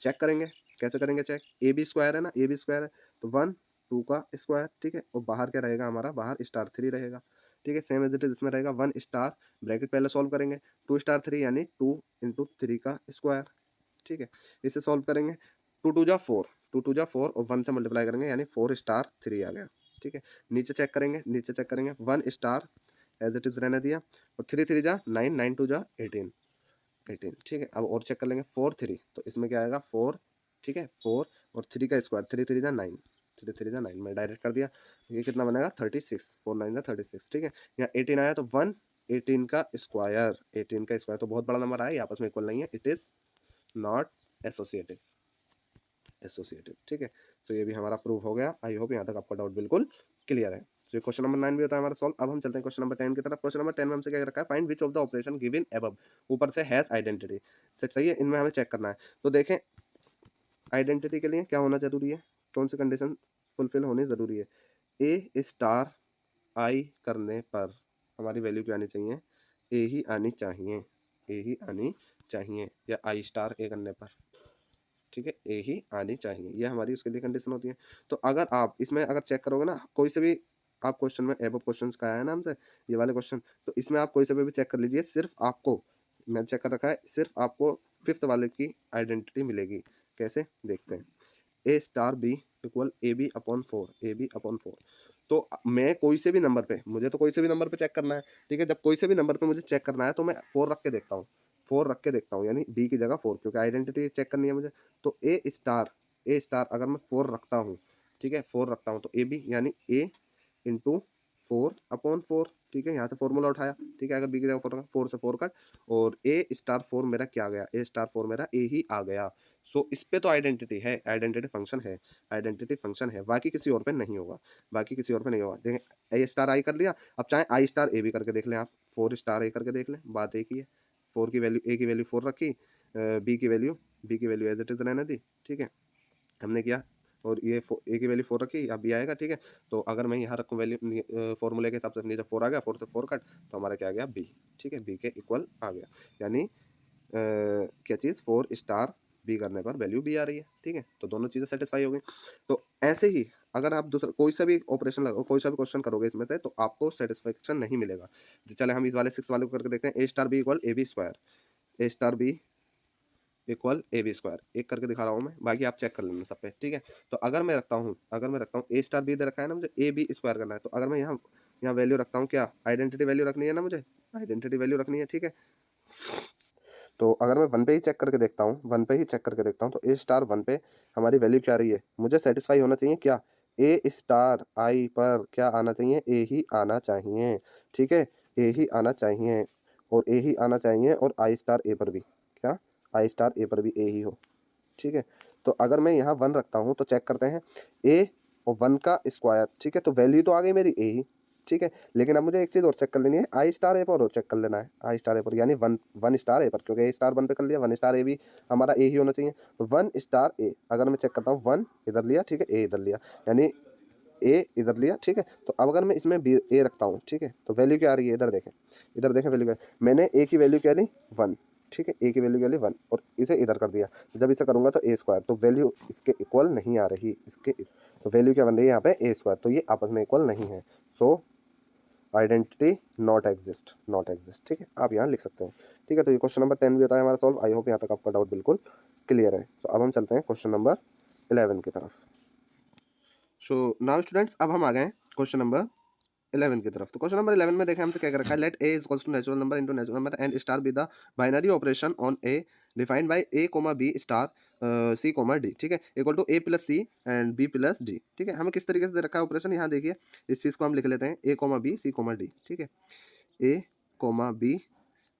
चेक करेंगे, कैसे करेंगे चेक, ए बी स्क्वायर है ना, ए बी स्क्वायर है तो 1 2 का स्क्वायर, ठीक है, और बाहर क्या रहेगा हमारा, बाहर स्टार 3 रहेगा, ठीक है। सेम एज इट इज इसमें रहेगा 1 स्टार, ब्रैकेट पहले सॉल्व करेंगे, 2 स्टार 3 यानी 2 इंटू 3 का स्क्वायर, ठीक है, इसे सॉल्व करेंगे, 2 2 जा 4, 2 2 जा 4 और 1 से मल्टीप्लाई करेंगे यानी 4 स्टार 3 आ गया, ठीक है। नीचे चेक करेंगे, नीचे चेक करेंगे, 1 स्टार एज इट इज रहने दिया, और 3 3 जा 9, 9 2 जा 18, 18, ठीक है। अब और चेक कर लेंगे 4 3, तो इसमें क्या आएगा 4, ठीक है, 4 और 3 का स्क्वायर, 3 3 जा 9, 3 3 जा 9, मैं डायरेक्ट कर दिया, ये कितना बनेगा 36, 4 9 जा 36, ठीक है। यहाँ 18 आया तो 1 18 का स्क्वायर, 18 का स्क्वायर तो बहुत बड़ा नंबर आया, ये आपस में इक्वल नहीं है, it is not associative, associative, ठीक है। तो ये भी हमारा प्रूव हो गया। आई होप यहाँ तक आपका डाउट बिल्कुल क्लियर है। तो क्वेश्चन नंबर 9 भी होता है हमारा सॉल्व। अब हम चलते हैं क्वेश्चन नंबर 10 की तरफ। क्वेश्चन नंबर 10 में हमसे क्या रखा है, find which of the operation given above, ऊपर से हैज आइडेंटिटी, सेट सही है, इनमें हमें चेक करना है। तो देखें आइडेंटिटी के लिए क्या होना जरूरी है, कौन सी कंडीशन फुलफिल होनी जरूरी है, ए स्टार आई करने पर हमारी वैल्यू क्या आनी चाहिए, ए ही आनी चाहिए, ए ही आनी चाहिए, या आई स्टार ए करने पर, ठीक है, ए ही आनी चाहिए, ये हमारी उसके लिए कंडीशन होती है। तो अगर आप इसमें अगर चेक करोगे ना, कोई से भी आप क्वेश्चन में एबव क्वेश्चन का आया है ना हमसे ये वाले क्वेश्चन, तो इसमें आप कोई से भी चेक कर लीजिए, सिर्फ आपको, मैंने चेक कर रखा है, सिर्फ आपको 5th वाले की आइडेंटिटी मिलेगी। कैसे देखते हैं, a star B equal a b upon 4, a b upon 4। तो मैं कोई से भी नंबर पे, मुझे तो कोई से भी नंबर पे चेक करना है, ठीक है, जब कोई से भी नंबर पे मुझे चेक करना है तो मैं 4 रख के देखता हूँ, 4 रख के देखता हूँ, यानी बी की जगह 4, क्योंकि आइडेंटिटी चेक करनी है मुझे। तो ए स्टार अगर मैं 4 रखता हूँ, ठीक है, 4 रखता हूँ, तो ए बी यानी ए इंटू 4 अपॉन 4, ठीक है, यहाँ से फॉर्मूला उठाया, ठीक है, अगर बी की जगह 4 से 4 कट, और ए स्टार 4 मेरा क्या आ गया, ए स्टार 4 मेरा ए ही आ गया। सो इस पे तो आइडेंटिटी है, आइडेंटिटी फंक्शन है, आइडेंटिटी फंक्शन है, बाकी किसी और पे नहीं होगा, बाकी किसी और पे नहीं होगा। देखें ए स्टार आई कर लिया, अब चाहे आई स्टार ए भी करके देख लें आप, 4 स्टार ए करके देख लें, बात एक ही है। 4 की वैल्यू, ए की वैल्यू 4 रखी, बी की वैल्यू एज इट इज़ रहने दी, ठीक है, हमने किया, और ये ए की वैल्यू 4 रखी, अब बी आएगा, ठीक है। तो अगर मैं यहाँ रखूँ वैल्यू फॉर्मूले के हिसाब से, नीचे 4 आ गया, 4 से 4 कट, तो हमारा क्या आ गया, बी, ठीक है, बी के इक्वल आ गया। यानी क्या चीज़, 4 स्टार बी करने पर वैल्यू बी आ रही है, ठीक है, तो दोनों चीज़ें सेटिस्फाई हो गई। तो ऐसे ही अगर आप दूसरा कोई सा भी ऑपरेशन लगाओ, कोई सा भी क्वेश्चन करोगे इसमें से, तो आपको सेटिस्फेक्शन नहीं मिलेगा। चले हम इस वाले 6 वाले को करके देखते हैं। A star B equal a b square, a star B equal a b square, एक करके दिखा रहा हूँ मैं, बाकी आप चेक कर लेना सब पे, ठीक है। तो अगर मैं रखता हूँ ए स्टार बी दे रखा है ना, मुझे ए बी स्क्वायर करना है, तो अगर मैं यहाँ वैल्यू रखता हूँ, क्या आइडेंटिटी वैल्यू रखनी है ना, मुझे आइडेंटिटी वैल्यू रखनी है, ठीक है। तो अगर मैं 1 पे ही चेक करके देखता हूँ, 1 पे ही चेक करके देखता हूँ, तो ए स्टार 1 पे हमारी वैल्यू क्या आ रही है, मुझे सेटिस्फाई होना चाहिए क्या, ए स्टार आई पर क्या आना चाहिए, ए ही आना चाहिए, ठीक है, ए ही आना चाहिए, और ए ही आना चाहिए, और आई स्टार ए पर भी क्या, आई स्टार ए पर भी ए ही हो, ठीक है। तो अगर मैं यहाँ 1 रखता हूँ, तो चेक करते हैं, ए और 1 का स्क्वायर, ठीक है, तो वैल्यू तो आ गई मेरी ए ही, ठीक है। लेकिन अब मुझे एक चीज़ और चेक कर लेनी है, आई स्टार ए पर और चेक कर लेना है, आई स्टार ए पर, यानी 1 स्टार ए पर, क्योंकि ए स्टार 1 पे कर लिया, 1 स्टार ए भी हमारा ए ही होना चाहिए। तो 1 स्टार ए अगर मैं चेक करता हूँ, 1 इधर लिया, ठीक है, ए इधर लिया, यानी ए इधर लिया, ठीक है। तो अब अगर मैं इसमें बी ए रखता हूँ, ठीक है, तो वैल्यू क्या आ रही है, इधर देखें वैल्यू क्या, मैंने ए की वैल्यू क्या ली 1, ठीक है, ए की वैल्यू क्या ली 1, और इसे इधर कर दिया, जब इसे करूँगा तो ए स्क्वायर, तो वैल्यू इसके इक्वल नहीं आ रही, तो वैल्यू क्या बन रही है यहाँ पे, ए स्क्वायर, तो ये आपस में इक्वल नहीं है। सो आइडेंटिटी नॉट एग्जिस्ट, ठीक है, आप यहाँ लिख सकते हो, ठीक है। तो ये क्वेश्चन नंबर 10 भी होता है हमारा सॉल्व। आई होप यहाँ तक आपका डाउट बिल्कुल क्लियर है। तो अब हम चलते हैं क्वेश्चन नंबर 11 की तरफ। सो नाउ स्टूडेंट्स, अब हम आ गए हैं क्वेश्चन नंबर 11 की तरफ। तो क्वेश्चन नंबर 11 में देखें हमसे क्या कर रखा है, let a is equals to natural number into natural number and star be the binary operation on a defined by a comma b star c comma d, ठीक है, equal to a plus c and b plus D, ठीक है। हमें किस तरीके से दे रखा है ऑपरेशन, यहाँ देखिए, इस चीज़ को हम लिख लेते हैं a comma b c comma d, ठीक है, a comma b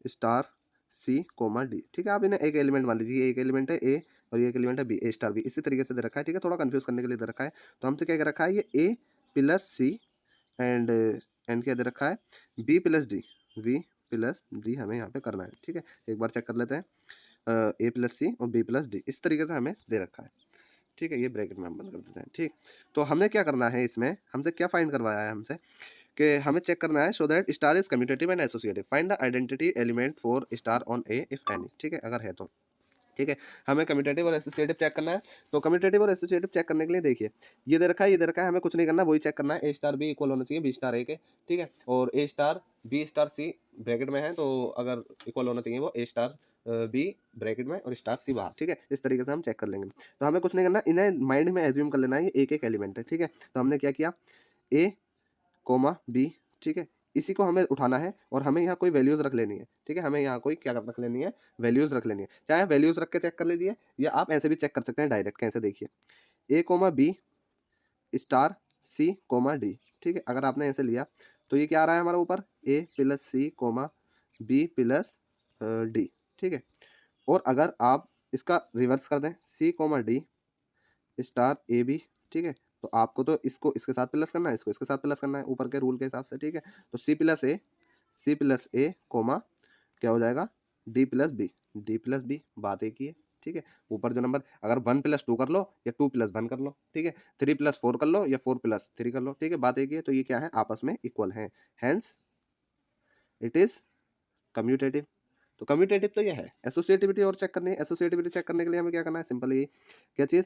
star c comma d, ठीक है। आप इन्हें एक एलिमेंट मान लीजिए, एक एलिमेंट है ए और ये एक एलिमेंट है बी, ए स्टार बी, इसी तरीके से दे रखा है, ठीक है, थोड़ा कंफ्यूज करने के लिए दे रखा है। तो हमसे क्या कर रखा है, ये ए प्लस सी एंड क्या दे रखा है, बी प्लस डी हमें यहाँ पे करना है, ठीक है। एक बार चेक कर लेते हैं, ए प्लस सी और बी प्लस डी, इस तरीके से हमें दे रखा है, ठीक है। ये ब्रैकेट में हम बंद कर देते हैं, ठीक। तो हमने क्या करना है, इसमें हमसे क्या फाइंड करवाया है हमसे, कि हमें चेक करना है, so that star is commutative and associative, find the identity element for star on A if any, ठीक है, अगर है तो, ठीक है। हमें कम्यूटेटिव और एसोसिएटिव चेक करना है। तो कम्यूटेटिव और एसोसिएटिव चेक करने के लिए देखिए, ये दे रखा है, ये दे रखा है, हमें कुछ नहीं करना, वही चेक करना है, ए स्टार बी इक्वल होना चाहिए बी स्टार ए के, ठीक है, और ए स्टार बी स्टार सी ब्रैकेट में है, तो अगर इक्वल होना चाहिए वो ए स्टार बी ब्रैकेट में और स्टार सी बाहर, ठीक है। इस तरीके से हम चेक कर लेंगे। तो हमें कुछ नहीं करना, इन्हें माइंड में एज्यूम कर लेना है, ये एक एलिमेंट है, ठीक है। तो हमने क्या किया, ए कोमा बी, ठीक है, इसी को हमें उठाना है और हमें यहाँ कोई वैल्यूज रख लेनी है, ठीक है, हमें यहाँ कोई क्या रख लेनी है, वैल्यूज रख लेनी है। चाहे वैल्यूज रख के चेक कर लीजिए, या आप ऐसे भी चेक कर सकते हैं डायरेक्ट, कैसे देखिए, ए comma b star c comma d, ठीक है। अगर आपने ऐसे लिया तो ये क्या आ रहा है हमारा ऊपर, A plus C comma B plus D, ठीक है। और अगर आप इसका रिवर्स कर दें, C comma D star A B, ठीक है, तो आपको तो इसको इसके साथ प्लस करना है, इसको इसके साथ प्लस करना है, ऊपर के रूल के हिसाब से, ठीक है। तो सी प्लस ए कोमा क्या हो जाएगा, डी प्लस बी, बात एक ही है, ठीक है। ऊपर जो नंबर, अगर 1 प्लस 2 कर लो या 2 प्लस 1 कर लो, ठीक है, 3 प्लस 4 कर लो या 4 प्लस 3 कर लो, ठीक है, बात एक ही है। तो ये क्या है, आपस में इक्वल है, हैंस इट इज कम्यूटेटिव। तो कम्यूटेटिव तो ये है। एसोसिएटिविटी और चेक करनी है, एसोसिएटिविटी चेक करने के लिए हमें क्या करना है, सिंपल ये, क्या चीज़,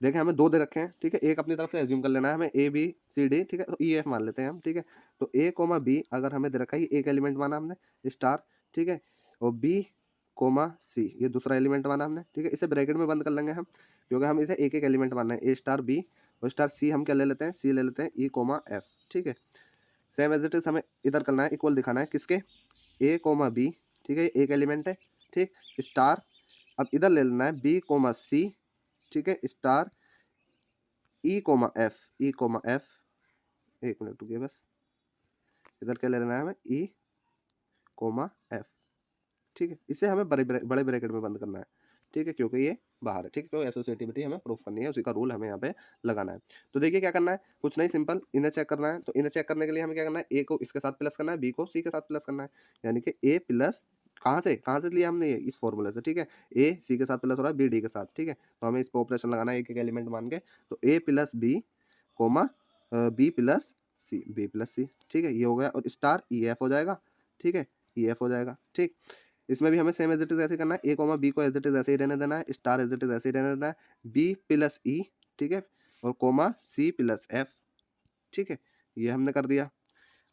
देखिए हमें 2 दे रखे हैं, ठीक है, एक अपनी तरफ से एज्यूम कर लेना है हमें, ए बी सी डी, ठीक है, तो ई एफ मान लेते हैं हम, ठीक है। तो ए कोमा बी अगर हमें दे रखा है, एक एलिमेंट माना हमने स्टार, ठीक है, और बी कोमा सी ये दूसरा एलिमेंट माना हमने, ठीक है। इसे ब्रैकेट में बंद कर लेंगे हम, क्योंकि हम इसे एक एक एलिमेंट मानना है, ए स्टार बी और स्टार सी हम क्या ले लेते हैं, सी ले लेते हैं, ई कोमा एफ, ठीक है। सेम एज इट इज हमें इधर करना है, इक्वल दिखाना है किसके, ए कोमा बी, ठीक है, एक एलिमेंट है, ठीक, स्टार, अब इधर ले लेना है बी कोमा सी, ठीक है, स्टार ई कोमा एफ, एक मिनट रुकिए बस, इधर क्या ले लेना है हमें, ई कोमा एफ, ठीक है। इसे हमें बड़े ब्रैकेट में बंद करना है, ठीक है, क्योंकि ये बाहर है, ठीक है। तो एसोसिएटिविटी हमें प्रूफ करनी है, उसी का रूल हमें यहाँ पे लगाना है। तो देखिए क्या करना है, कुछ नहीं, सिंपल इन्हें चेक करना है। तो इन्हें चेक करने के लिए हमें क्या करना है, ए को इसके साथ प्लस करना है, बी को सी के साथ प्लस करना है, यानी कि ए प्लस कहाँ से लिया हमने, ये इस फॉर्मूले से, ठीक है। ए सी के साथ प्लस हो रहा है बी डी के साथ, ठीक है। तो हमें इस पर ऑपरेशन लगाना है एक एक एलिमेंट मान के। तो A plus B comma B plus C, ठीक है, ये हो गया। और स्टार ई एफ हो जाएगा, ठीक है, ई एफ हो जाएगा, ठीक। इसमें भी हमें सेम एज इट इज ऐसे करना है, ए कोमा बी को एज इट इज ऐसे ही रहने देना है, स्टार एज इट इज ऐसे ही रहने देना है, बी प्लस ई, ठीक है, और कोमा सी प्लस एफ, ठीक है, ये हमने कर दिया।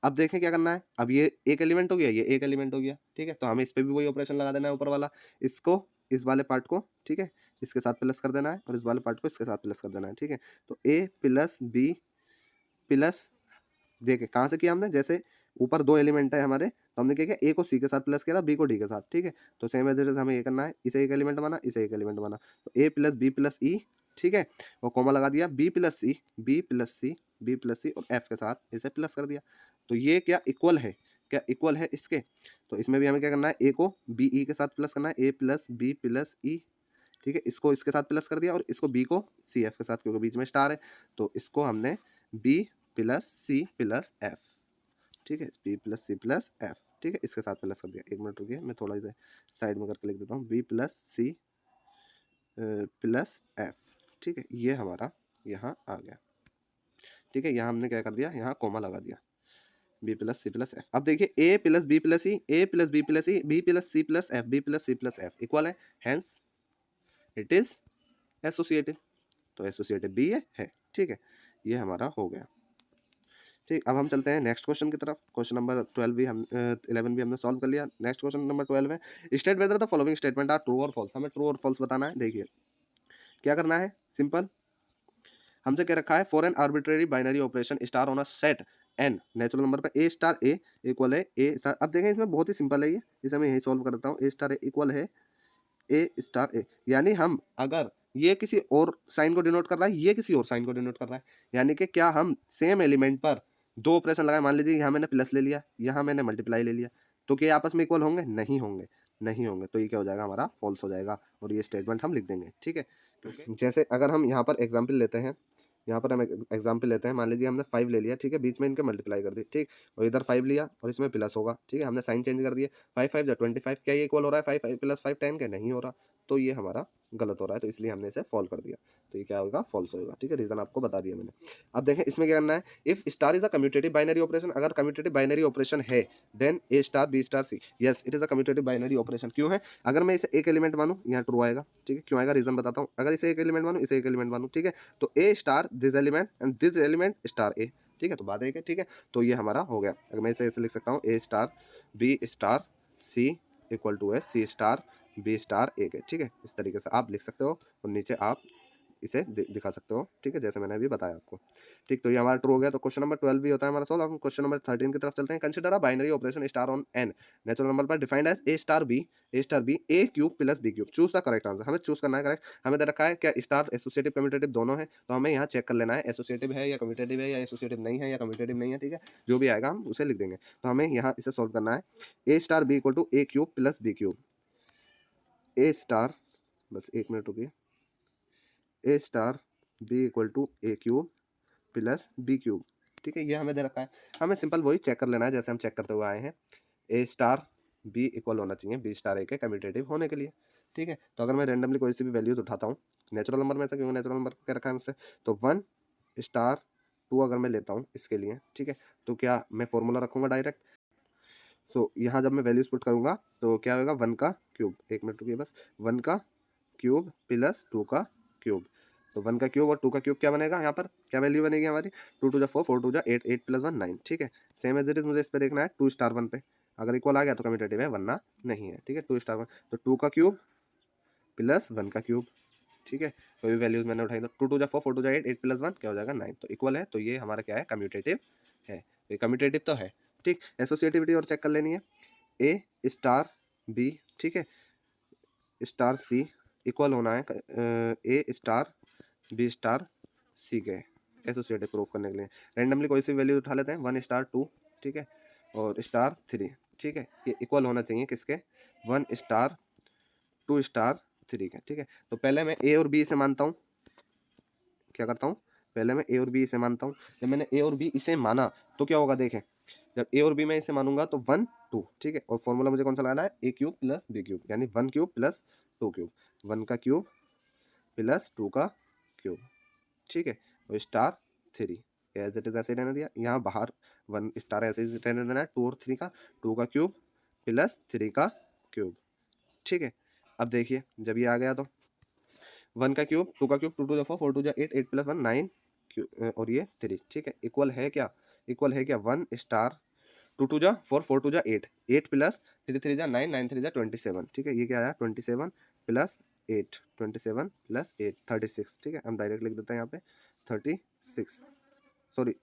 अब देखें क्या करना है, अब ये एक एलिमेंट हो गया, ये एक एलिमेंट हो गया, ठीक है। तो हमें इस पर भी वही ऑपरेशन लगा देना है, ऊपर वाला, इसको इस वाले पार्ट को, ठीक है, इसके साथ प्लस कर देना है, और इस वाले पार्ट को इसके साथ प्लस कर देना है, ठीक है। तो ए प्लस बी प्लस, देखिए कहाँ से किया हमने, जैसे ऊपर दो एलिमेंट है हमारे, तो हमने क्या किया, ए को सी के साथ प्लस किया था, बी को डी के साथ, ठीक है। तो सेम एज इट इज हमें ये करना है, इसे एक एलिमेंट बना, इसे एक एलिमेंट बना। तो A plus B plus E, ठीक है, और कॉमा लगा दिया, B plus C B plus C B plus C, और एफ के साथ इसे प्लस कर दिया। तो ये क्या इक्वल है, क्या इक्वल है इसके। तो इसमें भी हमें क्या करना है, ए को बी ई के साथ प्लस करना है, ए प्लस बी प्लस ई, ठीक है, इसको इसके साथ प्लस कर दिया, और इसको बी को सी एफ के साथ, क्योंकि बीच में स्टार है, तो इसको हमने बी प्लस सी प्लस एफ, ठीक है, बी प्लस सी प्लस एफ, ठीक है, इसके साथ प्लस कर दिया। एक मिनट रुकिए, मैं थोड़ा इसे साइड में करके लिख देता हूँ, बी प्लस सी प्लस एफ, ठीक है, ये हमारा यहाँ आ गया, ठीक है। यहाँ हमने क्या कर दिया, यहाँ कोमा लगा दिया, बी प्लस सी प्लस एफ। अब देखिए A plus B plus E, A plus B plus E, B plus C plus F, B plus C plus F equal है, हेंस इट इज एसोसिएटिव। तो एसोसिएटिव भी ये है, ठीक है, ये हमारा हो गया, ठीक। अब हम चलते हैं नेक्स्ट क्वेश्चन की तरफ। क्वेश्चन नंबर 11 भी हमने सॉल्व कर लिया। नेक्स्ट क्वेश्चन नंबर 12 है, state whether the following statement are true और फॉल्स। हमें ट्रू और फॉल्स बताना है। देखिए क्या करना है, सिंपल, हमसे क्या रखा है, for an arbitrary binary operation star on a set n natural number पर ए स्टार ए इक्वल है ए स्टार। अब देखें इसमें बहुत ही सिंपल है ये, इसे मैं यही सॉल्व कर देता हूँ। ए स्टार ए इक्वल है ए स्टार ए, यानी हम अगर ये किसी और साइन को डिनोट कर रहा है, ये किसी और साइन को डिनोट कर रहा है, यानी कि क्या हम सेम एलिमेंट पर दो ऑपरेशन लगाए, मान लीजिए यहाँ मैंने प्लस ले लिया, यहाँ मैंने मल्टीप्लाई ले लिया, तो क्या आपस में इक्वल होंगे, नहीं होंगे, नहीं होंगे। तो ये क्या हो जाएगा, हमारा फॉल्स हो जाएगा, और ये स्टेटमेंट हम लिख देंगे, ठीक है। क्योंकि जैसे अगर हम यहाँ पर एग्जाम्पल लेते हैं, यहाँ पर हम एग्जाम्पल लेते हैं, मान लीजिए हमने 5 ले लिया, ठीक है, बीच में इनके मल्टीप्लाई कर दी, ठीक, और इधर 5 लिया और इसमें प्लस होगा, ठीक है, हमने साइन चेंज कर दिए, 5 5 जा 25, क्या ये इक्वल हो रहा है 5 प्लस 5 10 के, नहीं हो रहा। तो ये हमारा गलत हो रहा है, तो इसलिए हमने इसे फॉल कर दिया। तो ये क्या होगा, फॉल्स होगा, ठीक है, रीजन आपको बता दिया मैंने। अब देखें इसमें क्या करना है, if star is a commutative binary operation, अगर कम्यूटेटिव बाइनरी ऑपरेशन है, then a star B star c, yes it is a commutative binary operation. क्यों है, अगर मैं इसे एक एलिमेंट मानूं, यहाँ ट्रू आएगा, ठीक है, क्यों आएगा, रीजन बताता हूँ। अगर इसे एक एलिमेंट मानूं, इसे एक एलिमेंट मानूं, ठीक है, तो A star this element and this element star A, ठीक है, तो बात एक है, ठीक है। तो ये हमारा हो गया। अगर मैं इसे ऐसे लिख सकता हूँ, A star B star C equal to है C star B star A के, ठीक है, इस तरीके से आप लिख सकते हो, और नीचे आप इसे दिखा सकते हो, ठीक है, जैसे मैंने अभी बताया आपको, ठीक। तो ये हमारा ट्रू हो गया। तो क्वेश्चन नंबर 12 भी होता है हमारा सॉल्व। हम क्वेश्चन नंबर 13 की तरफ चलते हैं। Consider a binary operation star on N natural number पर defined as A star B A cube plus B cube, choose the correct answer. हमें चूज करना है करेक्ट। हमें दे रखा है क्या स्टार एसोसिएटिव कम्यूटेटिव दोनों है, तो हमें यहाँ चेक कर लेना है एसोसिएटिव है या कम्यूटेटिव है, या एसोसिएटिव नहीं है या कम्यूटेटिव नहीं है, ठीक है, जो भी आएगा हम उसे लिख देंगे। तो हमें यहाँ इसे सॉल्व करना है, ए star B equal to A cube plus B cube, A star, बस एक मिनट रुकिए, ए star B equal to A cube plus B cube, ठीक है, ये हमें दे रखा है। हमें सिंपल वही चेक कर लेना है जैसे हम चेक करते हुए आए हैं, ए स्टार बी इक्वल होना चाहिए बी स्टार ए के कम्यूटेटिव होने के लिए, ठीक है। तो अगर मैं रेंडमली कोई सी भी वैल्यूज उठाता हूँ नेचुरल नंबर में से, क्योंकि नेचुरल नंबर क्या रखा है मुझसे, तो 1 स्टार 2 अगर मैं लेता हूँ इसके लिए, ठीक है, तो क्या मैं फॉर्मूला रखूँगा डायरेक्ट। सो यहाँ जब मैं वैल्यूज पुट करूँगा तो क्या होगा, 1 का क्यूब, एक मिनट रुकिए बस, 1 का क्यूब प्लस 2 का क्यूब। तो 1 का क्यूब और 2 का क्यूब क्या बनेगा, यहाँ पर क्या वैल्यू बनेगी हमारी, 2 2 जा 4 4 2 जा 8 8 प्लस 1 9, ठीक है। सेम एज इट इज मुझे इस पर देखना है 2 स्टार 1 पे, अगर इक्वल आ गया तो कम्यूटेटिव है, वरना नहीं है, ठीक है। 2 स्टार 1, तो 2 का क्यूब प्लस 1 का क्यूब, ठीक है, कोई भी वैल्यूज मैंने उठाई, तो 2 2 जा 4 4 2 जा 8 8 प्लस 1 क्या हो जाएगा 9, तो इक्वल है। तो ये हमारा क्या है, कम्यूटेटिव है, ये कम्यूटेटिव तो है, ठीक। एसोसिएटिविटी और चेक कर लेनी है, ए स्टार बी, ठीक है, स्टार सी इक्वल होना है ए स्टार बी स्टार सी के, एसोसिएटिव प्रूफ करने के लिए रैंडमली कोई सी वैल्यू उठा लेते हैं, 1 स्टार 2, ठीक है, और स्टार 3, ठीक है। ये इक्वल होना चाहिए किसके, 1 स्टार 2 स्टार 3 के, ठीक है। तो पहले मैं ए और बी इसे मानता हूँ, क्या करता हूँ, पहले मैं ए और बी इसे मानता हूँ। जब मैंने ए और बी इसे माना तो क्या होगा देखें, जब ए और बी मैं इसे मानूंगा तो 1 2, ठीक है। और फॉर्मूला मुझे कौन सा लगाना है, ए क्यूब प्लस बी क्यूब, यानी 1 क्यूब प्लस 2 क्यूब, 1 का क्यूब प्लस 2 का क्यूब, ठीक है। और स्टार 3 एज इट इज ऐसे ही रहने दिया, यहाँ बाहर 1 स्टार ऐसे ही रहने देना है, 2 और 3 का, 2 का क्यूब प्लस 3 का क्यूब, ठीक है। अब देखिए जब ये आ गया तो 1 का क्यूब 2 का क्यूब, 2 टू जा 4 4 टू जा 8 8 प्लस 1 9 और ये 3, ठीक है। इक्वल है क्या, इक्वल है क्या, 1 स्टार 2 टू जा 4 4 टू जा 8 8 प्लस 3 3 जा 9 9 3 जा 27, ठीक है। ये क्या आया 27 प्लस 8 27 प्लस 8 36, ठीक है। हम डायरेक्ट लिख देते हैं यहाँ पे 36, सॉरी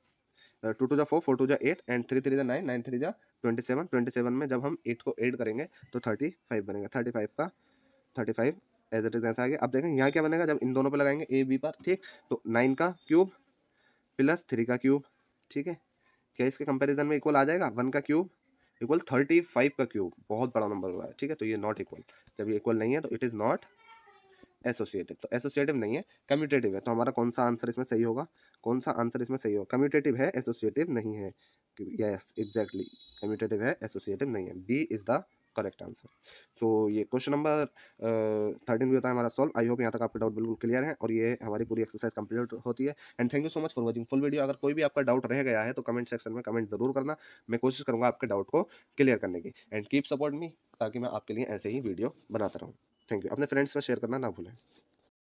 2 टू जा 4 4 टू जा 8 एंड 3 3 जा 9 9 3 जा 27 27 में जब हम 8 को ऐड करेंगे तो 35 बनेगा, 35 का 35 एज इट इज ऐसा आ गया। अब देखें यहाँ क्या बनेगा जब इन दोनों पे लगाएंगे ए बी पर, ठीक। तो 9 का क्यूब प्लस 3 का क्यूब, ठीक है। क्या इसके कंपैरिजन में इक्वल आ जाएगा, 1 का क्यूब इक्वल 35 का क्यूब, बहुत बड़ा नंबर हुआ है, ठीक है। तो ये नॉट इक्वल, जब ये इक्वल नहीं है तो इट इज़ नॉट एसोसिएटिव। तो एसोसिएटिव नहीं है, कम्यूटेटिव है। तो हमारा कौन सा आंसर इसमें सही होगा, कौन सा आंसर इसमें सही होगा, कम्यूटेटिव है एसोसिएटिव नहीं है। यस एग्जैक्टली, कम्यूटेटिव है एसोसिएटिव नहीं है, B is the correct answer. So ये क्वेश्चन नंबर 13 भी होता है हमारा सॉल्व। आई होप यहाँ तक आपका डाउट बिल्कुल क्लियर है और ये हमारी पूरी एक्सरसाइज कंप्लीट होती है। And thank you so much for watching full video. अगर कोई भी आपका डाउट रह गया है तो कमेंट सेक्शन में कमेंट जरूर करना, मैं कोशिश करूंगा आपके डाउट को क्लियर करने की। एंड कीप सपोर्ट मी, ताकि मैं आपके लिए ऐसे ही वीडियो बनाता रहूँ। थैंक यू, अपने फ्रेंड्स में शेयर करना ना भूलें।